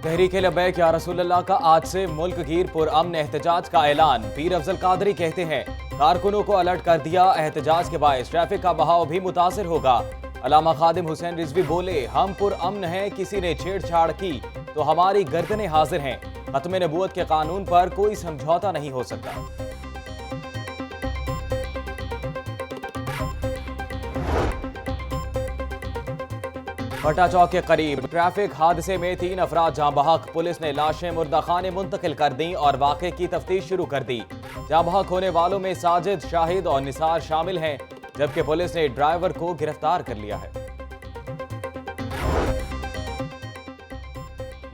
तहरीक लब्बैक या रसूलल्लाह का आज से मुल्क गिर पुरअमन एहतजाज का ऐलान। पीर अफजल कादरी कहते हैं कारकुनों को अलर्ट कर दिया, एहतजाज के बायस ट्रैफिक का बहाव भी मुतासिर होगा। अलामा खादिम हुसैन रिजवी बोले, हम पुरअमन हैं, किसी ने छेड़छाड़ की तो हमारी गर्दनें हाजिर हैं। खत्म नबूवत के कानून पर कोई समझौता नहीं हो सकता। भट्टा चौक के करीब ट्रैफिक हादसे में 3 अफराद जाँ बहक। पुलिस ने लाशें मुर्दा खाने मुंतकिल कर दी और वाक़े की तफ्तीश शुरू कर दी। जाँ बहक होने वालों में साजिद, शाहिद और निसार शामिल हैं, जबकि पुलिस ने ड्राइवर को गिरफ्तार कर लिया है।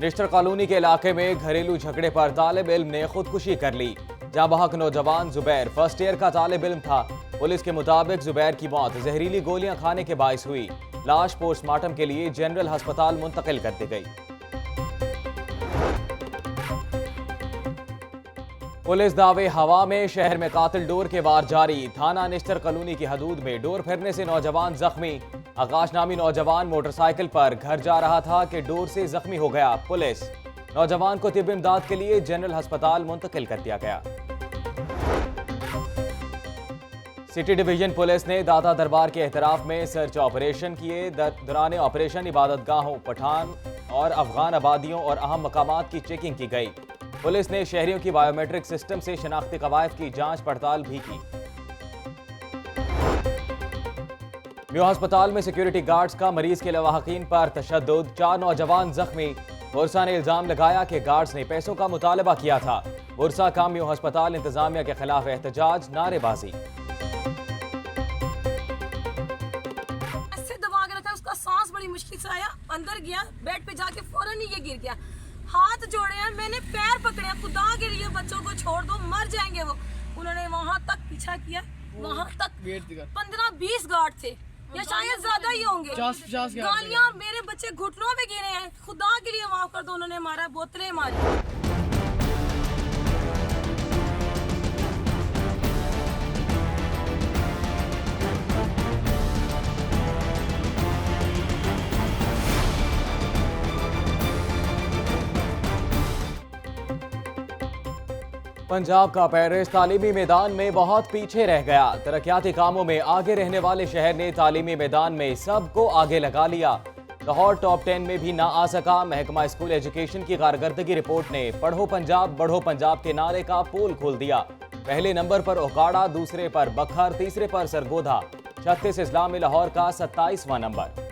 निश्तर कॉलोनी के इलाके में घरेलू झगड़े पर तालिब इल्म ने खुदकुशी कर ली। जाँ बहक नौजवान जुबैर फर्स्ट ईयर का तालिब इल्म था। पुलिस के मुताबिक जुबैर की मौत जहरीली गोलियां खाने के बायस हुई। लाश पोस्टमार्टम के लिए जनरल अस्पताल मुंतकिल कर दी गई। पुलिस दावे हवा में, शहर में कातिल डोर के वार जारी। थाना निश्तर कॉलोनी की हदूद में डोर फिरने से नौजवान जख्मी। आकाश नामी नौजवान मोटरसाइकिल पर घर जा रहा था कि डोर से जख्मी हो गया। पुलिस नौजवान को तिब्बी इमदाद के लिए जनरल अस्पताल मुंतकिल कर दिया गया। सिटी डिवीजन पुलिस ने दाता दरबार के एहतराफ में सर्च ऑपरेशन किए। दौरान ऑपरेशन इबादतगाहों, पठान और अफगान आबादियों और अहम मकामात की चेकिंग की गई। पुलिस ने शहरियों की बायोमेट्रिक सिस्टम से शनाख्ती कवायद की जांच पड़ताल भी की। म्यू अस्पताल में सिक्योरिटी गार्ड्स का मरीज के लवाहकीन पर तशद्दुद, 4 नौजवान जख्मी। बुरसा ने इल्जाम लगाया कि गार्ड्स ने पैसों का मुतालबा किया था। बुरसा का म्यू अस्पताल इंतजामिया के खिलाफ एहतजाज, नारेबाजी। सांस बड़ी मुश्किल से आया, अंदर गया, बेड पे जाके फौरन ही ये गिर गया। हाथ जोड़े हैं, मैंने पैर पकड़े, खुदा के लिए बच्चों को छोड़ दो, मर जाएंगे वो। उन्होंने वहां तक पीछा किया, वहां तक 15-20 गार्ड थे या शायद ज्यादा ही होंगे। गालियां, मेरे बच्चे घुटनों पे गिरे हैं, खुदा के लिए माफ कर दो। उन्होंने मारा, बोतलें मारी। पंजाब का पेरिस तालीमी मैदान में बहुत पीछे रह गया। तरक्याती कामों में आगे रहने वाले शहर ने तालीमी मैदान में सबको आगे लगा लिया। लाहौर टॉप 10 में भी ना आ सका। महकमा स्कूल एजुकेशन की कारकर्दगी रिपोर्ट ने पढ़ो पंजाब बढ़ो पंजाब के नारे का पोल खोल दिया। पहले नंबर पर ओकाड़ा, दूसरे पर बखर, तीसरे पर सरगोधा। 36 इस्लामी लाहौर का 27वां नंबर।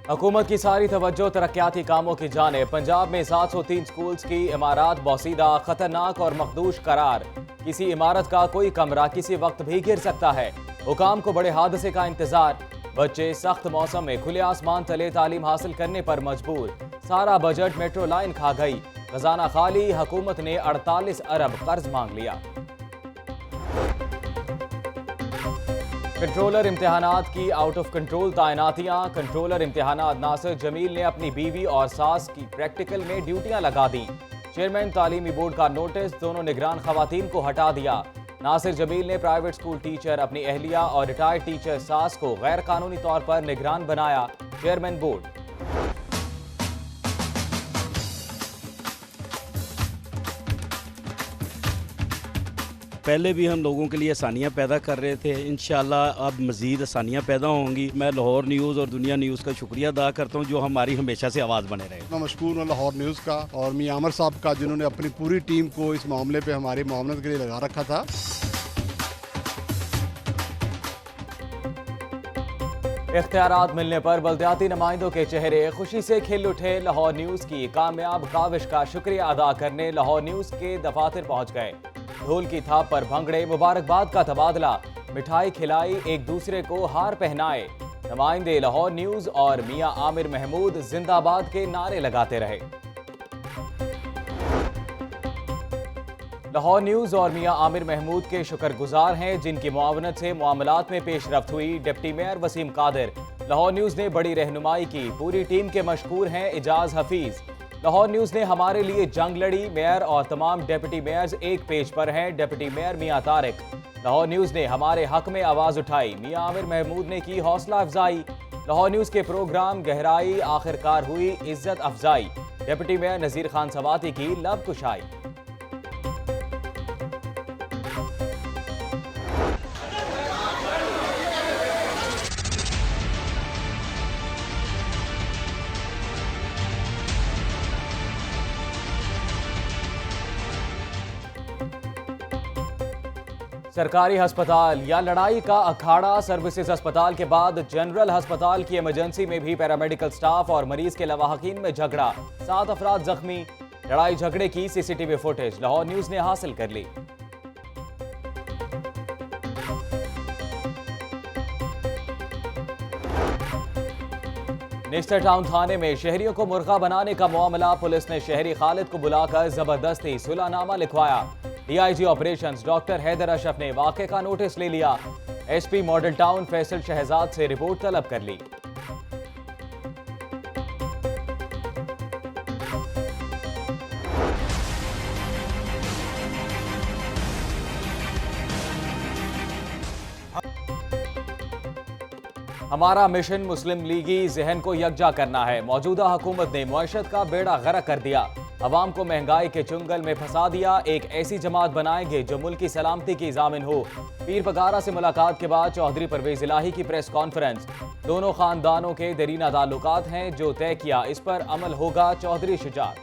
हुकूमत की सारी तवज्जो तरक्याती कामों की जाने। पंजाब में 703 स्कूल्स की इमारत बोसीदा, खतरनाक और मखदूश करार। किसी इमारत का कोई कमरा किसी वक्त भी गिर सकता है। हुकाम को बड़े हादसे का इंतजार। बच्चे सख्त मौसम में खुले आसमान तले तालीम हासिल करने पर मजबूर। सारा बजट मेट्रो लाइन खा गई। खजाना खाली, हुकूमत ने 48 अरब कर्ज मांग लिया। कंट्रोलर इम्तिहानात की आउट ऑफ कंट्रोल तैनातियां। कंट्रोलर इम्तिहानात नासिर जमील ने अपनी बीवी और सास की प्रैक्टिकल में ड्यूटियां लगा दी। चेयरमैन तालीमी बोर्ड का नोटिस, दोनों निगरान खवातीन को हटा दिया। नासिर जमील ने प्राइवेट स्कूल टीचर अपनी अहलिया और रिटायर्ड टीचर सास को गैर कानूनी तौर पर निगरान बनाया। Chairman board. पहले भी हम लोगों के लिए आसानियाँ पैदा कर रहे थे, इंशाल्लाह अब मज़ीद आसानियाँ पैदा होंगी। मैं लाहौर न्यूज़ और दुनिया न्यूज़ का शुक्रिया अदा करता हूँ जो हमारी हमेशा से आवाज़ बने रहे। मैं मशकूर हूँ लाहौर न्यूज़ का और मियां आमर साहब का, जिन्होंने अपनी पूरी टीम को इस मामले पे हमारी मुआवनत के लिए लगा रखा था। इख्तियारात मिलने पर बल्दियाती नुमाइंदों के चेहरे खुशी से खिल उठे। लाहौर न्यूज़ की कामयाब काविश का शुक्रिया अदा करने लाहौर न्यूज़ के दफातर पहुँच गए। ढोल की थाप पर भंगड़े, मुबारकबाद का तबादला, मिठाई खिलाई, एक दूसरे को हार पहनाए। नुमाइंदे लाहौर न्यूज़ और मियां आमिर महमूद जिंदाबाद के नारे लगाते रहे। लाहौर न्यूज़ और मियां आमिर महमूद के शुक्रगुजार हैं, जिनकी मुआवनत से मामलात में पेशरफ्त हुई। Deputy mayor Waseem Qadir, Lahore news ने बड़ी रहनुमाई की। पूरी टीम के मशकूर हैं एजाज हफीज। लाहौर न्यूज़ ने हमारे लिए जंग लड़ी। मेयर और तमाम डिप्टी मेयर्स एक पेज पर हैं। डिप्टी मेयर मियां तारिक, लाहौर न्यूज़ ने हमारे हक में आवाज़ उठाई। मियां आमिर महमूद ने की हौसला अफजाई। लाहौर न्यूज़ के प्रोग्राम गहराई आखिरकार हुई इज्जत अफजाई। डिप्टी मेयर नज़ीर खान सवाती की लब कुशाई। सरकारी अस्पताल या लड़ाई का अखाड़ा। सर्विसेज अस्पताल के बाद जनरल अस्पताल की इमरजेंसी में भी पैरामेडिकल स्टाफ और मरीज के लवाहकीन में झगड़ा। 7 अफराद जख्मी। लड़ाई झगड़े की सीसीटीवी फुटेज लाहौर न्यूज़ ने हासिल कर ली। निस्टर टाउन थाने में शहरियों को मुर्गा बनाने का मामला। पुलिस ने शहरी खालिद को बुलाकर जबरदस्ती सुलहनामा लिखवाया। DIG operations doctor Haider Ashraf ने वाक़े का नोटिस ले लिया। SP Model Town Faisal Shahzad से रिपोर्ट तलब कर ली। हमारा मिशन मुस्लिम लीगी जहन को यकजा करना है। मौजूदा हुकूमत ने मुआशरत का बेड़ा गर्क कर दिया। अवाम को महंगाई के चुंगल में फंसा दिया। एक ऐसी जमात बनाएंगे जो मुल्क की सलामती की जामिन हो। पीर पगारा से मुलाकात के बाद चौधरी परवेज इलाही की प्रेस कॉन्फ्रेंस। दोनों खानदानों के दरीना ताल्लुकात हैं, जो तय किया इस पर अमल होगा। चौधरी शुजात,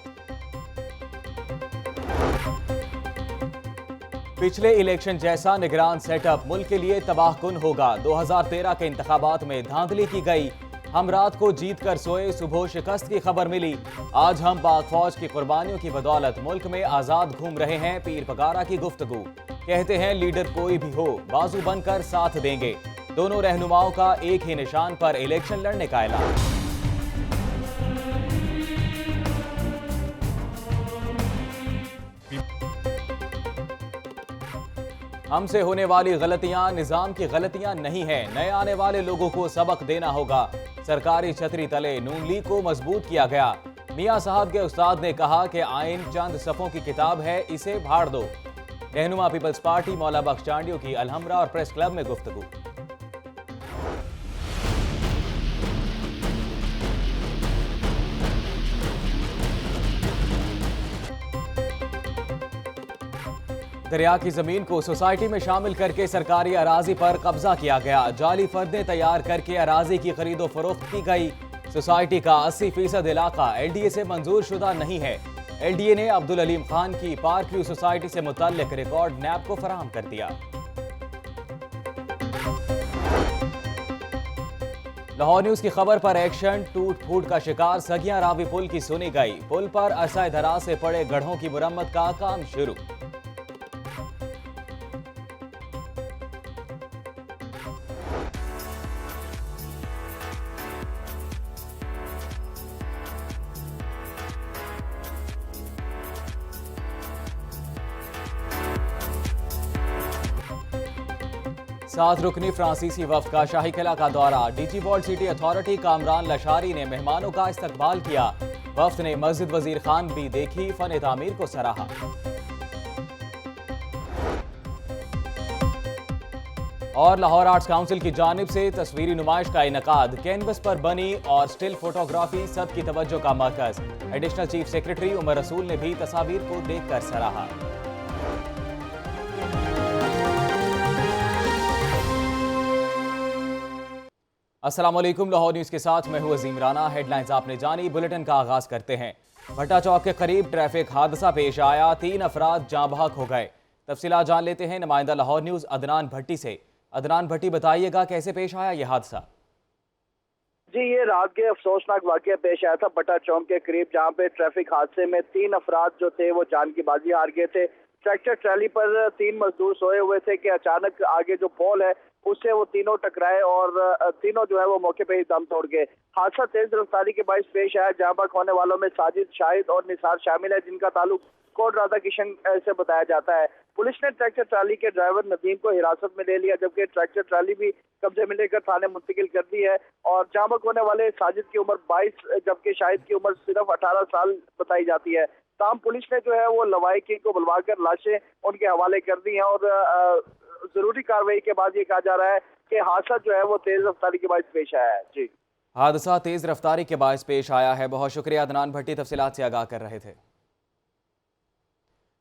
पिछले इलेक्शन जैसा निगरान सेटअप मुल्क के लिए तबाहकुन होगा। 2013 के इंतखाबात में धांधली की गई। हम रात को जीत कर सोए, सुबह शिकस्त की खबर मिली। आज हम पाक फौज की कुर्बानियों की बदौलत मुल्क में आजाद घूम रहे हैं। पीर पगारा की गुफ्तगू, कहते हैं लीडर कोई भी हो बाजू बनकर साथ देंगे। दोनों रहनुमाओं का एक ही निशान पर इलेक्शन लड़ने का ऐलान। हमसे होने वाली गलतियां निजाम की गलतियां नहीं है। नए आने वाले लोगों को सबक देना होगा। सरकारी छतरी तले नून लीग को मजबूत किया गया। मियां साहब के उस्ताद ने कहा कि आइन चंद सफ़ों की किताब है, इसे फाड़ दो। रहनुमा पीपल्स पार्टी मौला बख्श चांडियों की अलहमरा और प्रेस क्लब में गुफ्तगू। दरिया की जमीन को सोसाइटी में शामिल करके सरकारी अराजी पर कब्जा किया गया। जाली फर्दें तैयार करके अराजी की खरीदो फरोख्त की गई। सोसाइटी का 80% इलाका एलडीए से मंजूर शुदा नहीं है। एलडीए ने अब्दुल अलीम खान की पार्क व्यू सोसाइटी से मुतल्लिक रिकॉर्ड नैब को फराहम कर दिया। लाहौर न्यूज की खबर पर एक्शन। टूट फूट का शिकार सगियां रावी पुल की सुनी गई। पुल पर अरसाए दराज से पड़े गढ़ों की मुरम्मत का काम शुरू। सात रुकनी फ्रांसीसी वफ्द का शाही किला का दौरा। DG world city authority Kamran Lashari ने मेहमानों का इस्तकबाल किया। वफ्द ने मस्जिद वजीर खान भी देखी, फन तामीर को सराहा। और लाहौर आर्ट्स काउंसिल की जानिब से तस्वीरी नुमाइश का इनकाद। कैनवस पर बनी और स्टिल फोटोग्राफी सबकी तवज्जो का मरकज। Additional chief secretary Umar Rasool ने भी तस्वीर को देखकर सराहा। अस्सलाम वालेकुम, लाहौर न्यूज़ के साथ मैं हूं अजीम राना। हेडलाइंस आपने जानी, बुलेटिन का आगाज करते हैं। भट्टा चौक के करीब ट्रैफिक हादसा पेश आया। 3 अफराद जाँ बहक हो गए। तफसीलात जान लेते हैं नुमाइंदा लाहौर न्यूज़ अदनान भट्टी से। अदनान भट्टी, बताइएगा कैसे पेश आया यह हादसा? जी, ये रात के अफसोसनाक वाकया पेश आया था भट्टा चौक के करीब, जहाँ पे ट्रैफिक हादसे में 3 अफराद जो थे वो जान की बाजी हार गए थे। ट्रैक्टर ट्रैली पर 3 मजदूर सोए हुए थे कि अचानक आगे जो पोल है उससे वो तीनों टकराए और तीनों जो है वो मौके पे ही दम तोड़ गए। हादसा तेज रफ्तारी के बाइस पेश आया, जहां पर खोने वालों में साजिद, शाहिद और निसार शामिल है, जिनका ताल्लुक कोट राधा किशन से बताया जाता है। पुलिस ने ट्रैक्टर ट्राली के ड्राइवर नदीम को हिरासत में ले लिया, जबकि ट्रैक्टर ट्राली भी कब्जे में लेकर थाने मुंतकिल कर दी है। और जामक होने वाले साजिद की उम्र 22 जबकि शाहिद की उम्र सिर्फ 18 साल बताई जाती है। ताम पुलिस ने जो है वो लवाहिकीन को बुलवाकर लाशें उनके हवाले कर दी हैं और जरूरी कार्रवाई के बाद ये कहा जा रहा है कि हादसा जो है वो तेज रफ्तारी के बाइस पेश आया है। जी, हादसा तेज रफ्तारी के बायस पेश आया है। बहुत शुक्रिया, अदनान भट्टी तफसीलात से आगाह कर रहे थे।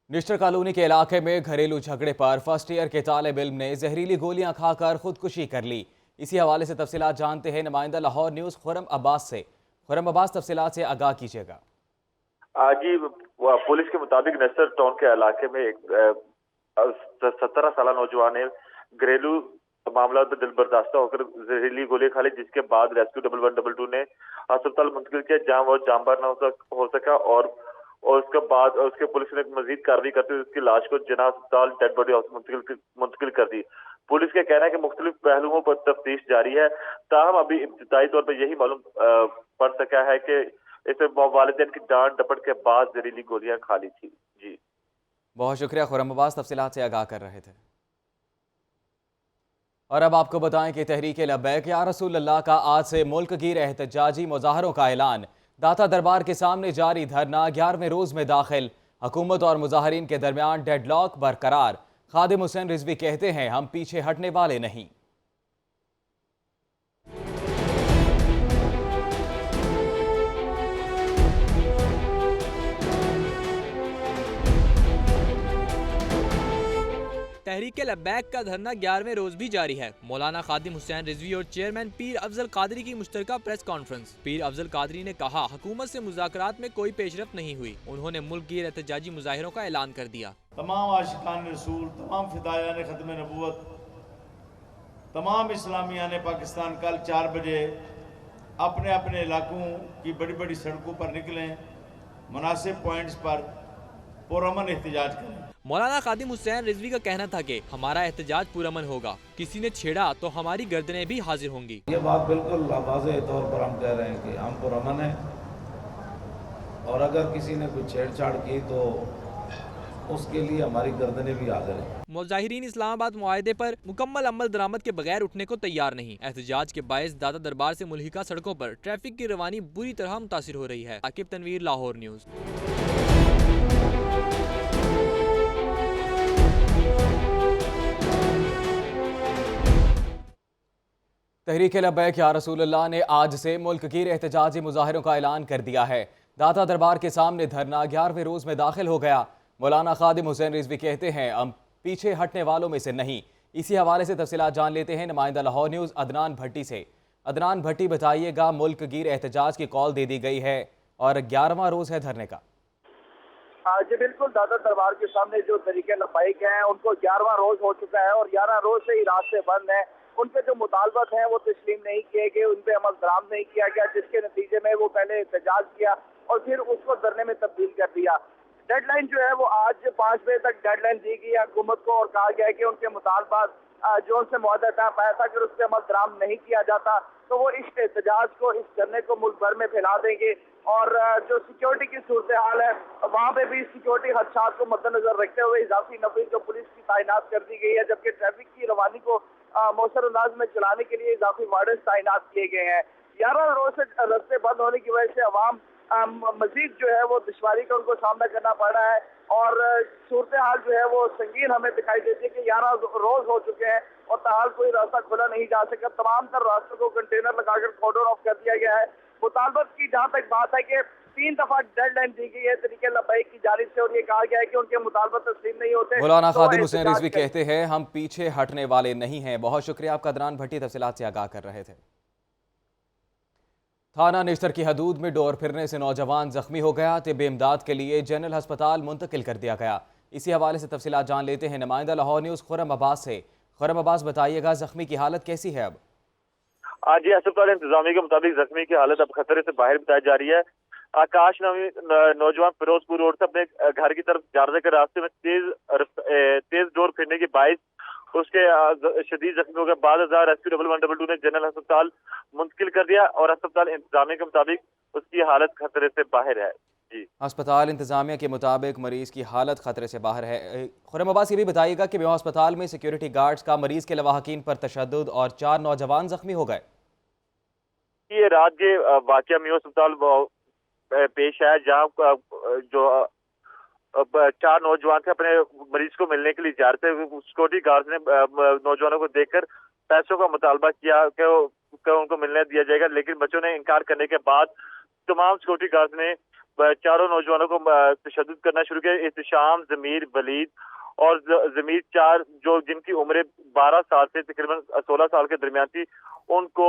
निश्तर कॉलोनी के इलाके में घरेलू झगड़े पर फर्स्ट ईयर के तालिब इल्म ने जहरीली गोलियां खाकर खुदकुशी कर ली। इसी हवाले से तफसीलात जानते हैं नुमाइंदा लाहौर न्यूज़ खुरम अब्बास से। खुरम अब्बास, तफसीलात से आगाह कीजिएगा। जी, पुलिस के मुताबिक निश्तर टाउन के इलाके में एक 17 साल नौजवान ने घरेलू मामला में दिल बर्दाश्त होकर जहरीली गोली खा ली, जिसके बाद रेस्क्यू 1112 ने अस्पताल मुंतकिल किया, जहां वो जामबार न हो सका और उसके बाद उसके पुलिस ने मजीद कार्रवाई करते हुए उसकी लाश को जिना अस्पताल डेड बॉडी हाउस मुंतकिल कर दी। पुलिस का कहना है कि मुख्तलिफ पहलुओं पर तफ्तीश जारी है, ताहम अभी इब्तिदाई तौर पर यही मालूम पड़ सका है कि इसे वालिदैन की डांट डपट के बाद जहरीली गोलियां खा ली थी। जी, बहुत शुक्रिया खुरम अब्बास, तफसीलात से आगाह कर रहे थे। और अब आपको बताएं कि तहरीक लब्बैक या रसूल अल्लाह का आज से मुल्क गिर एहतजाजी मुजाहरों का ऐलान। दाता दरबार के सामने जारी धरना 11वें रोज में दाखिल। हुकूमत और मुजाहरीन के दरमियान डेडलॉक बरकरार। खादिम हुसैन रिजवी कहते हैं, हम पीछे हटने वाले नहीं। तहरीक लब्बैक का धरना 11वें रोज भी जारी है। मौलाना खादिम हुसैन रिजवी और चेयरमैन पीर अफजल कादरी की मुश्तरका प्रेस कॉन्फ्रेंस। पीर अफजल कादरी ने कहा, हुकूमत से मुज़ाकरात में कोई पेशरफ्त नहीं हुई। उन्होंने मुल्क गिर एहतजाजी मुजाहिरों का ऐलान कर दिया। तमाम आशिकान रसूल, तमाम फिदायान खत्म नबूवत, तमाम इस्लामियान पाकिस्तान कल 4 बजे अपने अपने इलाकों की बड़ी बड़ी सड़कों पर निकलें, मुनासिब पॉइंट्स पर पुरअमन एहतजाज करें। मौलाना खादिम हुसैन रिजवी का कहना था कि हमारा एहतजाज पुरअमन होगा, किसी ने छेड़ा तो हमारी गर्दनें भी हाजिर होंगी। ये बात बिल्कुल वाज़ेह तौर पर हम कह रहे हैं कि हम पुरअमन हैं और अगर किसी ने कोई छेड़छाड़ की तो उसके लिए हमारी गर्दनें भी हाजिर हैं। मुजाहिरीन इस्लामाबाद मुआहदे पर मुकम्मल अमल दरामद के बगैर उठने को तैयार नहीं। एहतजाज के बायस दाता दरबार से मुल्हिका सड़कों पर ट्रैफिक की रवानी बुरी तरह मुतासिर हो रही है। आकिब तनवीर, लाहौर न्यूज़। तहरीक लब्बैक या रसूल अल्लाह ने आज से मुल्क गिर एहतजाजी मुजाहिरों का ऐलान कर दिया है। दाता दरबार के सामने धरना 11वें रोज में दाखिल हो गया। मौलाना खादिम हुसैन रिजवी कहते हैं, हम पीछे हटने वालों में से नहीं। इसी हवाले से तफसीलात जान लेते हैं नुमाइंदा लाहौर न्यूज़ अदनान भट्टी से। अदनान भट्टी, बताइएगा, मुल्क गिर एहतजाज की कॉल दे दी गई है और 11वां रोज है धरने का। जी बिल्कुल, दाता दरबार के सामने जो तहरीक लब्बैक हैं उनको 11वां रोज हो चुका है और 11 रोज से ही रास्ते बंद हैं। उन पे जो मुतालबत हैं वो तस्लीम नहीं किए गए, उन पे अमल दराम नहीं किया गया, जिसके नतीजे में वो पहले एहतजाज किया और फिर उसको धरने में तब्दील कर दिया। डेडलाइन जो है वो आज 5 बजे तक डेडलाइन दी गई है हुकूमत को और कहा गया है कि उनके मुतालबात जो उनसे मुआहदा तय पाया था, अगर उस पर अमल दराम नहीं किया जाता तो वो इस एहतजाज को, इस धरने को मुल्क भर में फैला देंगे। और जो सिक्योरिटी की सूरत हाल है वहाँ पे भी सिक्योरिटी खदशात को मद्देनजर रखते हुए इजाफी नफरी जो पुलिस की तैनात कर दी गई है, जबकि ट्रैफिक की रवानी को मौसर अंदाज में चलाने के लिए इजाफी वार्डन तैनात किए गए हैं। 11 रोज से रास्ते बंद होने की वजह से अवाम मजीद जो है वो दुश्वारी का उनको सामना करना पड़ रहा है और सूरत हाल जो है वो संगीन हमें दिखाई देती है कि 11 रोज हो चुके हैं और ताहाल कोई रास्ता खुला नहीं जा सका। तमाम तर रास्तों को कंटेनर लगाकर कॉर्डन ऑफ कर दिया गया है। मुतालबत की जहाँ तक बात है कि 3 दफा डेडलाइन दी गई है तहरीक लब्बैक की जानिब से और ये कहा गया है कि उनके मुतालबत तस्लीम नहीं होते। मौलाना खादिम हुसैन रिजवी कहते हैं, हम पीछे हटने वाले नहीं हैं। बहुत शुक्रिया आपका, अदनान भट्टी तफसीलात से आगाह कर रहे थे। थाना निश्तर की हदूद में डोर फिरने से नौजवान जख्मी हो गया, तिब्बी इमदाद के लिए जनरल अस्पताल मुंतकिल कर दिया गया। इसी हवाले से तफसीलात जान लेते हैं नुमाइंदा लाहौर न्यूज़ खुरम अब्बास से। खुरम अब्बास, बताइएगा, जख्मी की हालत कैसी है अब? जी, अस्पताल इंतजामिया के मुताबिक जख्मी की हालत अब खतरे से बाहर बताई जा रही है। आकाश नामी नौजवान फिरोजपुर रोड से अपने घर की तरफ जा रहे के रास्ते में तेज डोर फिरने के बाइस उसके शदीद जख्मी हो गए। बाद रेस्क्यू 1112 ने जनरल अस्पताल मुंतकिल कर दिया और अस्पताल इंतजामिया के मुताबिक उसकी हालत खतरे से बाहर है। जी, अस्पताल इंतजामिया के मुताबिक मरीज की हालत खतरे से बाहर है। खुर्रम अब्बास, ये भी बताइएगा कि मेवा अस्पताल में सिक्योरिटी गार्ड्स का मरीज के लवाहकीन पर तशद्दुद और 4 नौजवान जख्मी हो गए। ये रात के वाकया मेवा अस्पताल पेश है, जहाँ जो 4 नौजवान थे अपने मरीज को मिलने के लिए जा रहे थे। सिक्योरिटी गार्ड ने नौजवानों को देखकर पैसों का मुतालबा किया कि उनको मिलने दिया जाएगा, लेकिन बच्चों ने इनकार करने के बाद तमाम सिक्योरिटी गार्ड ने चारों नौजवानों को तशद्दुद करना शुरू किया। एहतिशाम, जमीर, वलीद और जमीर, 4 जो जिनकी उम्र 12 साल से तकरीबन 16 साल के दरमियान थी, उनको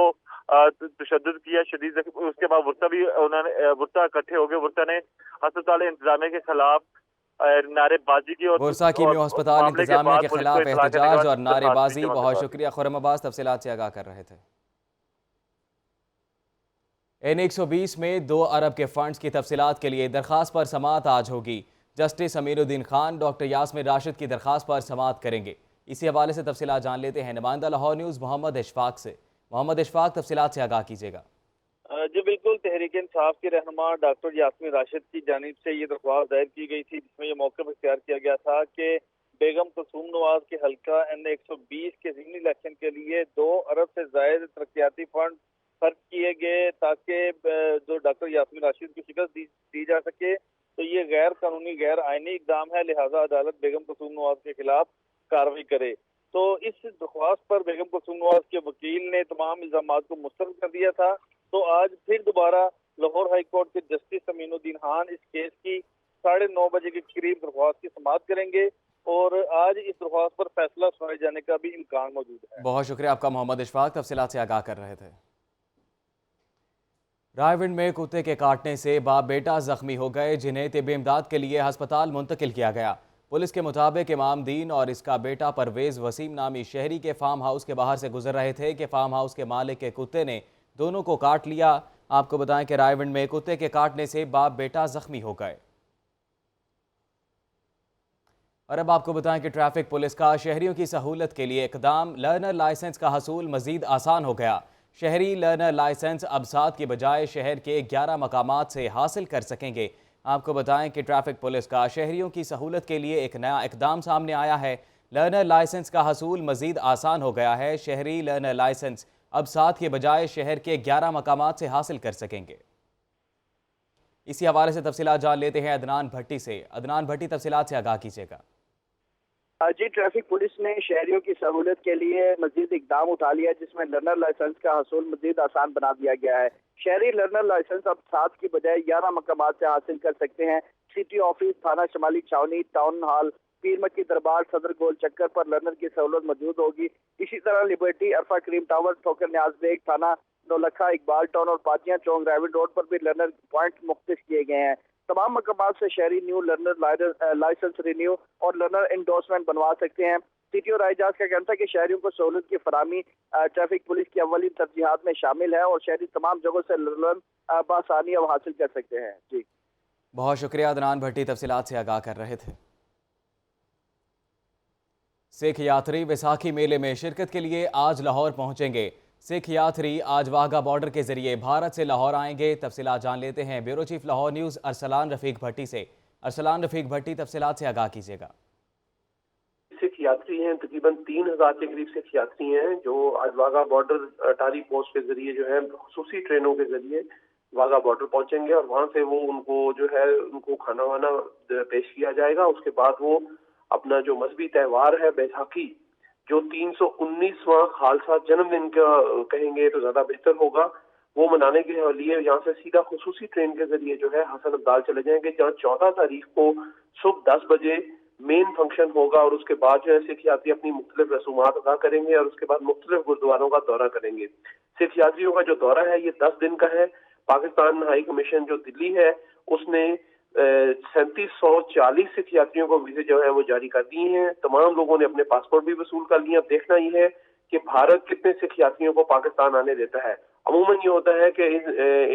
तशद्दुद किया शदीद। उसके बाद वुर्ता इकट्ठे हो गए। वुर्ता ने अस्पताल इंतजामिया के खिलाफ नारेबाजी की और बुरसा की मेवा अस्पताल इंतजामिया के खिलाफ एहतजाज और नारेबाजी। बहुत शुक्रिया खुर्रम अब्बास, तफसीलात से आगाह कर रहे थे। N120 में 2 अरब के फंड्स की तफसीलात के लिए दरखास्त पर समाअत आज होगी। जस्टिस अमीरुद्दीन खान डॉक्टर यास्मीन राशिद की दरखास्त पर समाअत करेंगे। इसी हवाले से तफसीलात जान लेते हैं नुमाइंदा लाहौर न्यूज़ मोहम्मद इशफाक से। मोहम्मद इशफाक, तफसीलात से आगाह कीजिएगा। जी बिल्कुल, तहरीक इंसाफ की रहनुमा डॉक्टर यास्मीन राशिद की जानिब से ये दरख्वास्त दायर की गई थी, जिसमें ये मौक़िफ़ इख्तियार किया गया था कि बेगम कुलसूम नवाज के हल्का N120 के ज़िमनी इलेक्शन के लिए 2 अरब से ज़ायद तरक्याती फंड खर्च किए गए ताकि जो डॉक्टर यास्मीन राशिद की शिकस्त दी जा सके। तो ये गैर कानूनी, गैर आईनी इकदाम है, लिहाजा अदालत बेगम कुलसूम नवाज के खिलाफ कार्रवाई करे। तो इस दरख्वास्त पर बेगम कुलसूम नवाज के वकील ने तमाम इल्जामात को मुस्तरद कर दिया था। तो आज फिर दोबारा लाहौर हाई कोर्ट के जस्टिस अमीनुद्दीन खान इस केस की 9:30 बजे के करीब दरख्वास्त की समाअत करेंगे और आज इस दरख्वास्त पर फैसला सुनाए जाने का भी इम्कान मौजूद है। बहुत शुक्रिया आपका मोहम्मद इशफाक, तफसीलात से आगाह कर रहे थे। रायविंड में कुत्ते के काटने से बाप बेटा जख्मी हो गए, जिन्हें तिब्बी इमदाद के लिए अस्पताल मुंतकिल किया गया। पुलिस के मुताबिक इमाम दीन और इसका बेटा परवेज वसीम नामी शहरी के फार्म हाउस के बाहर से गुजर रहे थे कि फार्म हाउस के मालिक के कुत्ते ने दोनों को काट लिया। आपको बताएं कि रायविंड में कुत्ते के काटने से बाप बेटा जख्मी हो गए। और अब आपको बताएं कि ट्रैफिक पुलिस का शहरियों की सहूलत के लिए इकदाम। लर्नर लाइसेंस का हसूल मजीद आसान हो गया। शहरी लर्नर लाइसेंस अब 7 की बजाय शहर के 11 मकामात से हासिल कर सकेंगे। आपको बताएं कि ट्रैफिक पुलिस का शहरियों की सहूलत के लिए एक नया इकदाम सामने आया है। लर्नर लाइसेंस का हसूल मजीद आसान हो गया है। शहरी लर्नर लाइसेंस अब 7 के बजाय शहर के 11 मकामात से हासिल कर सकेंगे। इसी हवाले से तफसीलात जान लेते हैं अदनान भट्टी से। अदनान भट्टी, तफसीलात से आगाह कीजिएगा। जी, ट्रैफिक पुलिस ने शहरियों की सहूलत के लिए मजीद इकदाम उठा लिया, जिसमें लर्नर लाइसेंस का हसूल मजीद आसान बना दिया गया है। शहरी लर्नर लाइसेंस अब 7 की बजाय 11 मकामात से हासिल कर सकते हैं। सिटी ऑफिस, थाना शमाली छावनी, टाउन हॉल, पीर मक्की दरबार, सदर गोल चक्कर पर लर्नर की सहूलत मौजूद होगी। इसी तरह लिबर्टी, अरफा क्रीम टावर, ठोकर न्याज बेग, थाना नौलखा, इकबाल टाउन और पाजिया चौक रायविंड रोड पर भी लर्नर पॉइंट मुख्तस किए गए हैं। तमाम मकामात से शहरी न्यू लर्नर लाइसेंस रिन्यू और लर्नर इंडोर्समेंट बनवा सकते हैं। सिटी और आईजाज का कहना है कि शहरियों को सहूलत की फराहमी ट्रैफिक पुलिस की अव्वलीन तरजीहात में शामिल है और शहरी तमाम जगहों से लर्नर बआसानी अब हासिल कर सकते हैं। जी, बहुत शुक्रिया अदनान भट्टी, तफसीलात से आगाह कर रहे थे। सिख यात्री वैसाखी मेले में शिरकत के लिए आज लाहौर पहुंचेंगे। सिख यात्री आज वाघा बॉर्डर के जरिए भारत से लाहौर आएंगे। तफसीलात जान लेते हैं bureau chief Lahore news Arsalan Rafiq Bhatti से। अरसलान रफीक भट्टी, तफसीलात से आगाह कीजिएगा। सिख यात्री हैं, तकरीबन 3000 के करीब सिख यात्री हैं जो आज वाघा बॉर्डर अटारी पोस्ट के जरिए जो है खुसूसी ट्रेनों के जरिए वाघा बॉर्डर पहुंचेंगे और वहां से वो उनको खाना वाना पेश किया जाएगा। उसके बाद वो अपना जो मजहबी त्यौहार है बैसाखी, जो 319वां खालसा जन्मदिन का कहेंगे तो ज्यादा बेहतर होगा, वो मनाने के लिए यहाँ से सीधा खुसूसी ट्रेन के जरिए जो है हसन अब्दाल चले जाएंगे, जहाँ 14 तारीख को सुबह 10 बजे मेन फंक्शन होगा और उसके बाद जो है सिख यात्री अपनी मुख्तलिफ रसूमात अदा करेंगे और उसके बाद मुख्तलिफ गुरुद्वारों का दौरा करेंगे। सिख यात्रियों का जो दौरा है ये 10 दिन का है। पाकिस्तान हाई कमीशन जो दिल्ली है उसने 3740 सिख यात्रियों को वीजे जो है वो जारी कर दिए हैं। तमाम लोगों ने अपने पासपोर्ट भी वसूल कर लिए। अब देखना ही है कि भारत कितने सिख यात्रियों को पाकिस्तान आने देता है। अमूमन ये होता है कि इस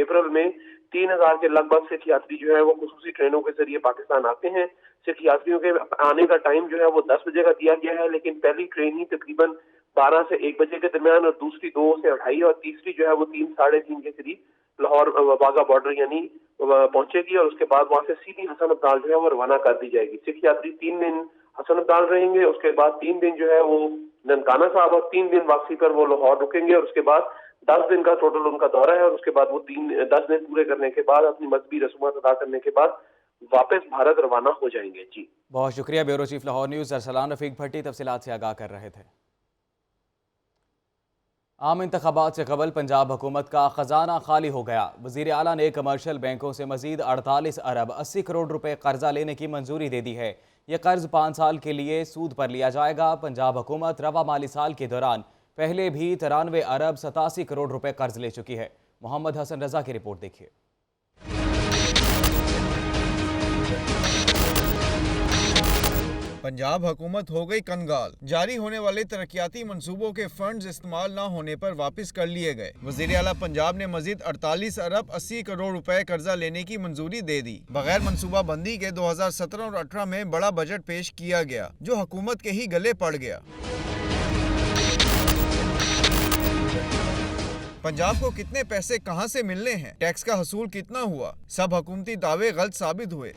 अप्रैल में 3000 के लगभग सिख यात्री जो है वो खुसूसी ट्रेनों के जरिए पाकिस्तान आते हैं। सिख यात्रियों के आने का टाइम जो है वो 10 बजे का दिया गया है, लेकिन पहली ट्रेन ही तकरीबन 12 से 1 बजे के दरमियान और दूसरी 2 से 2:30 और तीसरी जो है वो 3 साढ़े 3 के करीब लाहौर वाघा बॉर्डर यानी पहुंचेगी और उसके बाद वहां से सीधी हसन अब्दाल जो है वो रवाना कर दी जाएगी। सिख यात्री 3 दिन हसन अब्दाल रहेंगे, उसके बाद 3 दिन जो है वो ननकाना साहब और 3 दिन वापसी पर वो लाहौर रुकेंगे और उसके बाद 10 दिन का टोटल उनका दौरा है और उसके बाद वो 10 दिन पूरे करने के बाद अपनी मजहबी रसूमात अदा करने के बाद वापस भारत रवाना हो जाएंगे। जी बहुत शुक्रिया। Bureau chief Lahore news Arsalan Rafiq Bhatti तफसीलात से आगाह कर रहे थे। आम इंतखाबात से कबल पंजाब हुकूमत का खजाना खाली हो गया। वज़ीर आला ने कमर्शियल बैंकों से मजीद 48 अरब 80 करोड़ रुपए कर्जा लेने की मंजूरी दे दी है। यह कर्ज 5 साल के लिए सूद पर लिया जाएगा। पंजाब हुकूमत रवा माली साल के दौरान पहले भी 93 अरब 87 करोड़ रुपए कर्ज ले चुकी है। मोहम्मद हसन रजा की रिपोर्ट देखिए। पंजाब हुकूमत हो गई कंगाल। जारी होने वाले तरक्याती मंसूबों के फंड्स इस्तेमाल न होने पर वापस कर लिए गए। वज़ीर आला पंजाब ने मजीद 48 अरब 80 करोड़ रुपए कर्जा लेने की मंजूरी दे दी। बगैर मनसूबा बंदी के 2017 और 18 में बड़ा बजट पेश किया गया जो हुकूमत के ही गले पड़ गया। पंजाब को कितने पैसे कहां से मिलने हैं, टैक्स का हसूल कितना हुआ, सब हुकूमती दावे गलत साबित हुए।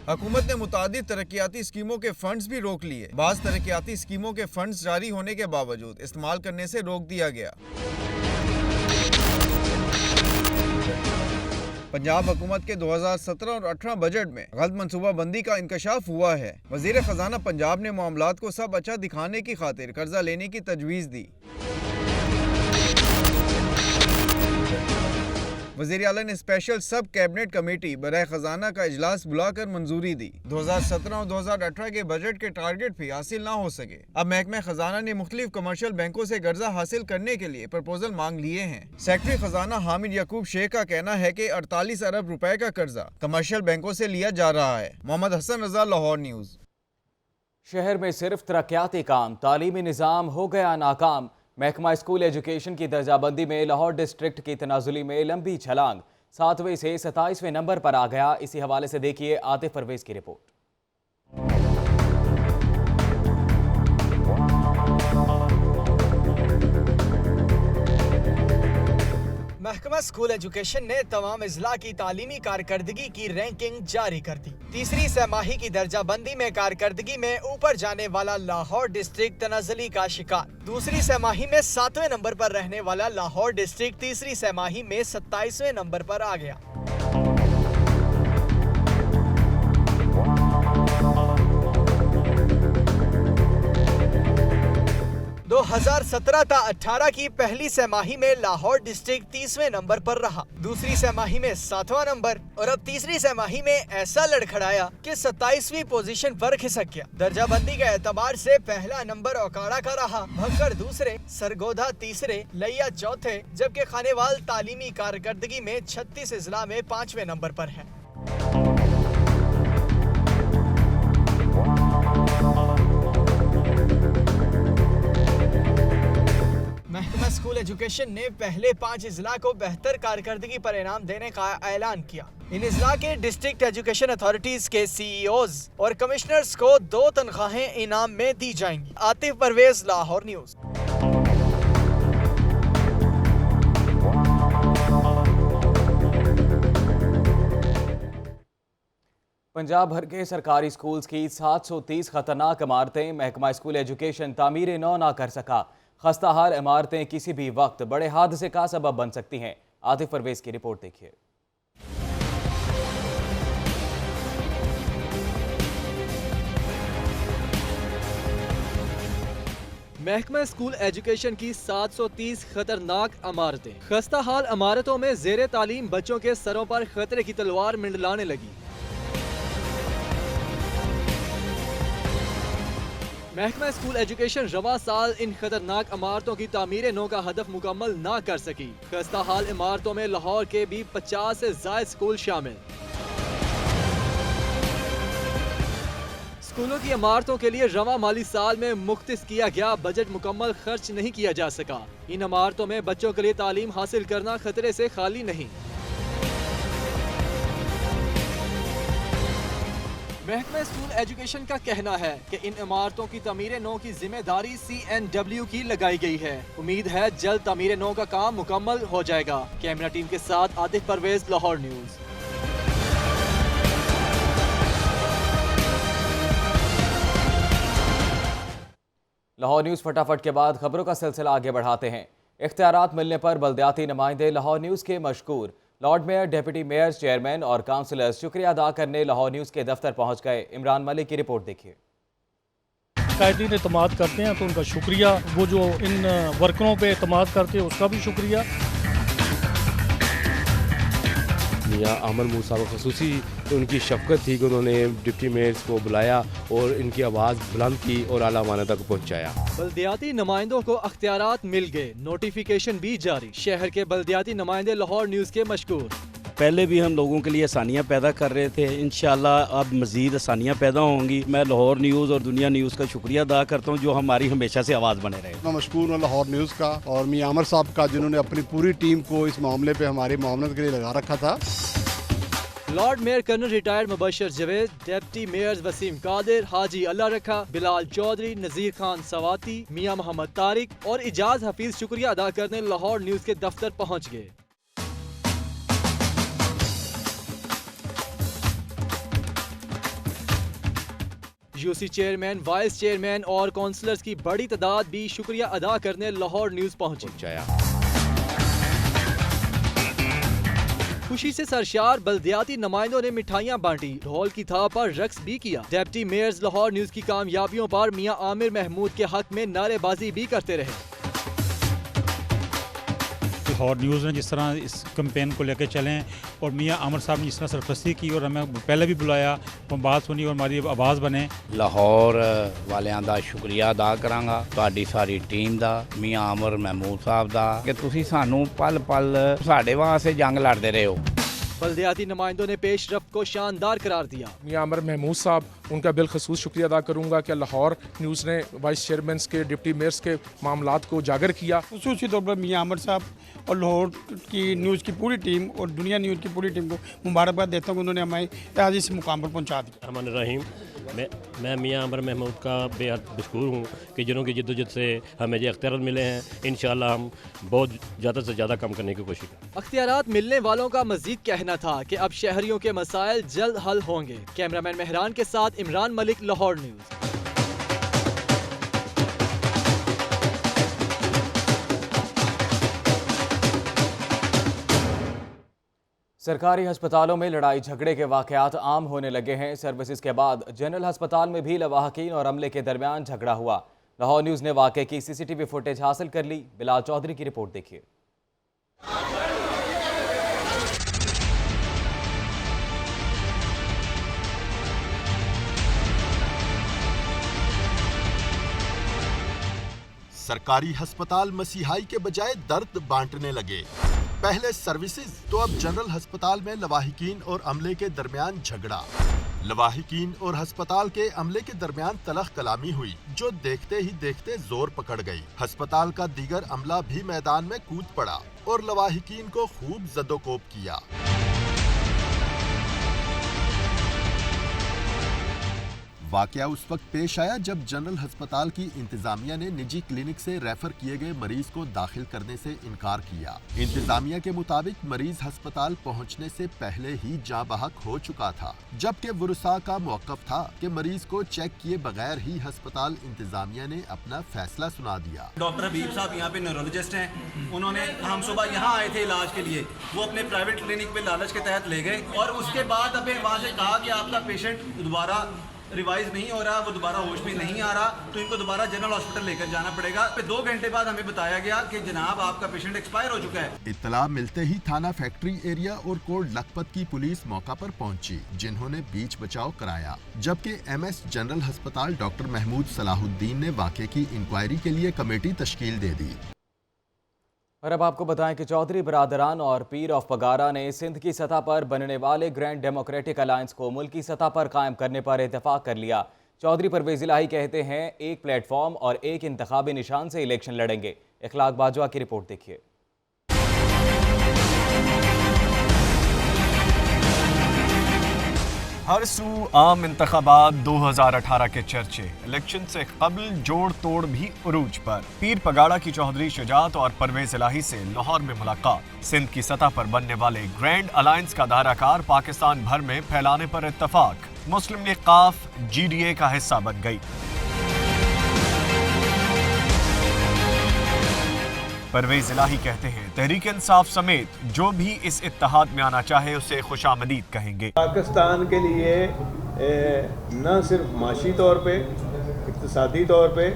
हुकूमत ने मुतादिद तरक्याती स्कीमों के फंड्स भी रोक लिए। बाज़ तरक्याती स्कीमों के फंड्स जारी होने के बावजूद इस्तेमाल करने से रोक दिया गया। पंजाब हुकूमत के 2017 और 18 बजट में गलत मनसूबा बंदी का इंकशाफ हुआ है। वज़ीर ख़जाना पंजाब ने मामलात को सब अच्छा दिखाने की खातिर कर्जा लेने की तजवीज़ दी। वज़ीर आला ने स्पेशल सब कैबिनेट कमेटी बराए खजाना का इजलास बुलाकर मंजूरी दी। 2017 और 2018 के बजट के टारगेट भी हासिल ना हो सके। अब महकमा खजाना ने मुख्तलिफ कमर्शियल बैंकों से कर्जा हासिल करने के लिए प्रपोजल मांग लिए हैं। सेक्रेटरी खजाना हामिद याकूब शेख का कहना है कि 48 अरब रुपए का कर्जा कमर्शियल बैंकों से लिया जा रहा है। मोहम्मद हसन रजा, लाहौर न्यूज़। शहर में सिर्फ तरक्याती काम, तालीमी निज़ाम हो गया नाकाम। महकमा स्कूल एजुकेशन की दर्जाबंदी में लाहौर डिस्ट्रिक्ट की तनाजुली में लंबी छलांग, 7वें से 27वें नंबर पर आ गया। इसी हवाले से देखिए आतिफ परवेज की रिपोर्ट। महकमा स्कूल एजुकेशन ने तमाम अजला की तालीमी कारकर्दगी की रैंकिंग जारी कर दी। तीसरी सहमाही की दर्जाबंदी में कारकर्दगी में ऊपर जाने वाला लाहौर डिस्ट्रिक्ट तनाज़ुली का शिकार। दूसरी सहमाही में 7वें नंबर पर रहने वाला लाहौर डिस्ट्रिक्ट तीसरी सहमाही में 27वें नंबर पर आ गया। दो 2017-18 की पहली सहमाही में लाहौर डिस्ट्रिक्ट 30वें नंबर पर रहा, दूसरी सहमाही में 7वां नंबर और अब तीसरी सहमाही में ऐसा लड़खड़ाया कि 27वीं पोजीशन पर खिसक गया। दर्जाबंदी के एतबार से पहला नंबर ओकाड़ा का रहा, भक्कड़ दूसरे, सरगोधा तीसरे, लैया चौथे, जबकि खानेवाल तालीमी कारकर्दगी में 36 अजला में 5वें नंबर पर है। महकमा स्कूल एजुकेशन ने पहले 5 अजला को बेहतर कारकर्दगी पर इनाम देने का ऐलान किया। इन अजला के डिस्ट्रिक्ट एजुकेशन अथॉरिटीज के CEOs और कमिश्नर्स को 2 तनख्वाहें इनाम में दी जाएंगी। आतिफ परवेज, लाहौर न्यूज़। पंजाब भर के सरकारी स्कूल्स की 730 खतरनाक इमारतें, महकमा स्कूल एजुकेशन तामीर नौ ना कर सका। खस्ता हाल इमारतें किसी भी वक्त बड़े हादसे का सबब बन सकती हैं। आतिफ परवेज की रिपोर्ट देखिए। महकमा स्कूल एजुकेशन की 730 खतरनाक इमारतें। खस्ता हाल इमारतों में ज़ेरे तालीम बच्चों के सरों पर खतरे की तलवार मंडलाने लगी। महकमा स्कूल एजुकेशन रवा साल इन खतरनाक इमारतों की तामीर नौ का हदफ मुकम्मल ना कर सकी। खस्ता हाल इमारतों में लाहौर के भी 50 से ज़ायद स्कूल शामिल। स्कूलों की इमारतों के लिए रवा माली साल में मुख्तस किया गया बजट मुकम्मल खर्च नहीं किया जा सका। इन इमारतों में बच्चों के लिए तालीम हासिल करना खतरे से खाली नहीं। महकमा स्कूल एजुकेशन का कहना है कि इन इमारतों की तमीर नौ की जिम्मेदारी CNW की लगाई गई है। उम्मीद है जल्द तमीर नौ का काम मुकम्मल हो जाएगा। कैमरा टीम के साथ आतिफ परवेज, लाहौर न्यूज़। लाहौर न्यूज़ फटाफट के बाद खबरों का सिलसिला आगे बढ़ाते हैं। इख्तियारात मिलने पर बल्दियाती नुमाइंदे लाहौर न्यूज़ के मशकूर। Lord mayor, deputy mayor, chairman और काउंसलर्स शुक्रिया अदा करने लाहौर न्यूज़ के दफ्तर पहुंच गए। इमरान मलिक की रिपोर्ट देखिए। कायदीन एतमाद करते हैं तो उनका शुक्रिया, वो जो इन वर्करों पे एतमाद करते हैं उसका भी शुक्रिया। मियाँ आमर मूसा को खसूसी तो उनकी शफ़क़त थी कि उन्होंने डिप्टी मेयर्स को बुलाया और इनकी आवाज़ बुलंद की और आला माना तक पहुँचाया। बल्दियाती नुमाइंदों को अख्तियारात मिल गए, नोटिफिकेशन भी जारी। शहर के बल्दियाती नुमाइंदे लाहौर न्यूज़ के मशकूर। पहले भी हम लोगों के लिए आसानियाँ पैदा कर रहे थे, इंशाल्लाह अब मज़ीद आसानियाँ पैदा होंगी। मैं लाहौर न्यूज़ और दुनिया न्यूज़ का शुक्रिया अदा करता हूँ जो हमारी हमेशा से आवाज़ बने रहे। मैं मशकूर हूँ लाहौर न्यूज़ का और मियाँ आमर साहब का, जिन्होंने अपनी पूरी टीम को इस मामले पर हमारी मामलत के लिए लगा रखा था। Lord mayor colonel retired Mubashar Javed, deputy mayors Waseem Qadir, Haji Allah Rakha, Bilal Chaudhary, नज़ीर खान सवाती, मियाँ मोहम्मद तारिक और इजाज हफीज शुक्रिया अदा करने लाहौर न्यूज़ के दफ्तर पहुँच गए। यूसी चेयरमैन, वाइस चेयरमैन और काउंसलर्स की बड़ी तादाद भी शुक्रिया अदा करने लाहौर न्यूज़ पहुँची। खुशी से सरशार बल्दियाती नुमाइंदों ने मिठाइयाँ बांटी, ढोल की थाप पर रक्स भी किया। डिप्टी मेयर्स लाहौर न्यूज़ की कामयाबियों पर मियाँ आमिर महमूद के हक में नारेबाजी भी करते रहे। लाहौर न्यूज़ ने जिस तरह इस कैंपेन को लेकर चलें और मियाँ आमिर साहब ने जिस तरह सरपरस्ती की और हमें पहले भी बुलाया, वो बात सुनी और हमारी आवाज़ बने। लाहौर वालियां दा शुक्रिया अदा करांगा, तुहाडी सारी टीम दा, मियाँ आमिर महमूद साहब दा कि तुसी सानू पल पल साडे वास्ते जंग लड़दे रहे हो। बल्दियाती नुमाइंदों ने पेशरफ्त को शानदार करार दिया। मियाँ आमिर महमूद साहब, उनका बिलखसूस शुक्रिया अदा करूँगा कि लाहौर न्यूज़ ने वाइस चेयरमैन के, डिप्टी मेयर्स के मामलात को उजागर किया। खसूसी तौर पर मियाँ आमिर साहब और लाहौर की न्यूज़ की पूरी टीम और दुनिया न्यूज़ की पूरी टीम को मुबारकबाद देता हूँ, उन्होंने हमें आज इस मुकाम पर पहुँचा दिया। रहमान रहीम, मैं मियाँ आमिर महमूद का बेहद मशकूर हूँ कि जिन्हों की जिद्दोजहद से हमें ये अख्तियारात मिले हैं। इंशाअल्लाह हम बहुत ज़्यादा से ज़्यादा कम करने की कोशिश करें। अख्तियारात मिलने वालों का मजीद कहना था कि अब शहरियों के मसाइल जल्द हल होंगे। कैमरामैन मेहरान के साथ इमरान मलिक, लाहौर न्यूज़। सरकारी अस्पतालों में लड़ाई झगड़े के वाकयात आम होने लगे हैं। सर्विसेज के बाद जनरल अस्पताल में भी लवाहकीन और अमले के दरमियान झगड़ा हुआ। लाहौर न्यूज़ ने वाकये की CCTV फुटेज हासिल कर ली। बिलाल चौधरी की रिपोर्ट देखिए। सरकारी अस्पताल मसीहाई के बजाय दर्द बांटने लगे। पहले सर्विसेज तो अब जनरल अस्पताल में लवाहिकीन और अमले के दरमियान झगड़ा। लवाहिकीन और अस्पताल के अमले के दरमियान तलख कलामी हुई, जो देखते ही देखते जोर पकड़ गई। अस्पताल का दीगर अमला भी मैदान में कूद पड़ा और लवाहिकीन को खूब जदोकोब किया। वाकया उस वक्त पेश आया जब जनरल अस्पताल की इंतजामिया ने निजी क्लिनिक से रेफर किए गए मरीज को दाखिल करने से इनकार किया। इंतजामिया के मुताबिक मरीज अस्पताल पहुंचने से पहले ही जाँ बहक हो चुका था, जबकि वुरसा का मौकफ था कि मरीज को चेक किए बगैर ही अस्पताल इंतजामिया ने अपना फैसला सुना दिया। डॉक्टर हबीब साहब यहाँ पे न्यूरोलॉजिस्ट हैं, उन्होंने हम सुबह यहाँ आए थे इलाज के लिए, वो अपने प्राइवेट क्लिनिक पे लालच के तहत ले गए और उसके बाद अभी वहाँ से कहा कि आपका पेशेंट दोबारा रिवाइज नहीं हो रहा, वो दोबारा होश में नहीं आ रहा, तो इनको दोबारा जनरल हॉस्पिटल लेकर जाना पड़ेगा। 2 घंटे बाद हमें बताया गया कि जनाब आपका पेशेंट एक्सपायर हो चुका है। इत्तला मिलते ही थाना फैक्ट्री एरिया और कोर्ट लखपत की पुलिस मौका पर पहुंची, जिन्होंने बीच बचाव कराया, जबकि MS जनरल अस्पताल डॉक्टर महमूद सलाहुद्दीन ने वाक़े की इंक्वायरी के लिए कमेटी तश्कील दे दी। और अब आपको बताएं कि चौधरी बरादरान और पीर ऑफ पगारा ने सिंध की सतह पर बनने वाले ग्रैंड डेमोक्रेटिक अलायंस को मुल्की सतह पर कायम करने पर इत्तेफाक कर लिया। चौधरी परवेज इलाही कहते हैं एक प्लेटफॉर्म और एक इंतखाबी निशान से इलेक्शन लड़ेंगे। इखलाक बाजवा की रिपोर्ट देखिए। हर सू आम इंतखाबात 2018 के चर्चे, इलेक्शन से कबल जोड़ तोड़ भी उरूज पर। पीर पगाड़ा की चौधरी शुजात और परवेज इलाही से लाहौर में मुलाकात। सिंध की सतह पर बनने वाले ग्रैंड अलायंस का दायराकार पाकिस्तान भर में फैलाने पर इत्तफाक। मुस्लिम लीग काफ GDA का हिस्सा बन गई। परवेज इलाही कहते हैं तहरीक इंसाफ समेत जो भी इस इत्तेहाद में आना चाहे उसे खुशामदीद कहेंगे। पाकिस्तान के लिए न सिर्फ माशी तौर पे, इक्तिसादी तौर पे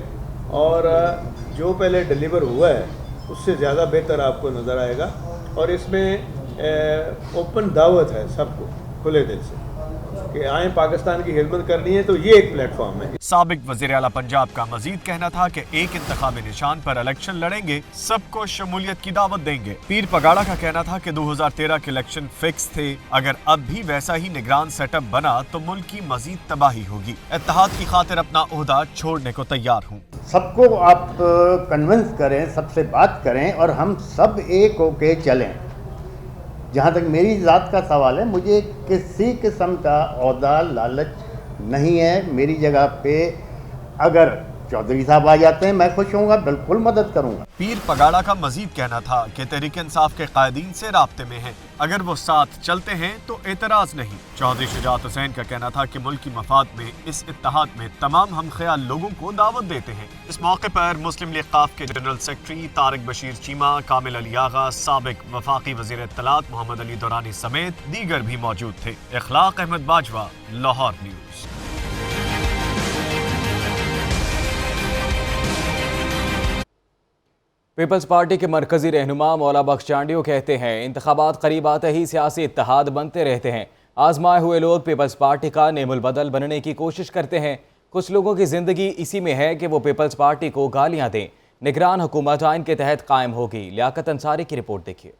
और जो पहले डिलीवर हुआ है उससे ज़्यादा बेहतर आपको नज़र आएगा। और इसमें ओपन दावत है सबको खुले दिल से कि आए पाकिस्तान की खिदमत करनी है, तो ये एक प्लेटफॉर्म है। साबिक वज़ीर आला पंजाब का मजीद कहना था कि एक इंतखाबी निशान पर इलेक्शन लड़ेंगे, सबको शमूलियत की दावत देंगे। पीर पगाड़ा का कहना था कि 2013 के इलेक्शन फिक्स थे, अगर अब भी वैसा ही निगरान सेटअप बना तो मुल्क की मजीद तबाही होगी। इत्तेहाद की खातिर अपना ओहदा छोड़ने को तैयार हूँ। सबको आप कन्विंस करें, सबसे बात करें और हम सब एक होके चलें। जहाँ तक मेरी ज़ात का सवाल है, मुझे किसी किस्म का ओहदा लालच नहीं है। मेरी जगह पे अगर चौधरी साहब आ जाते हैं मैं खुश होऊंगा, बिल्कुल मदद करूंगा। पीर पगाड़ा का मजीद कहना था कि तहरीक इंसाफ के कायदीन से राब्ते में हैं, अगर वो साथ चलते हैं तो एतराज नहीं। चौधरी शुजात हुसैन का कहना था कि मुल्क की मफाद में इस इत्तेहाद में तमाम हम ख्याल लोगों को दावत देते हैं। इस मौके पर मुस्लिम लीग काफ के जनरल सेक्रेटरी तारिक बशीर चीमा, कामिल अली आगा, साबिक वफाकी वजीर इत्तलात मोहम्मद अली दुरानी समेत दीगर भी मौजूद थे। इखलाक अहमद बाजवा, लाहौर न्यूज़। पीपल्स पार्टी के मरकजी रहनुमा मौला बख्श चांडियो कहते हैं इंतखाबात करीब आते ही सियासी इत्तेहाद बनते रहते हैं। आजमाए हुए लोग पीपल्स पार्टी का नेमुल बदल बनने की कोशिश करते हैं। कुछ लोगों की जिंदगी इसी में है कि वो पीपल्स पार्टी को गालियां दें। निगरान हुकूमत आइन के तहत कायम होगी। लियाकत अंसारी की रिपोर्ट देखिए।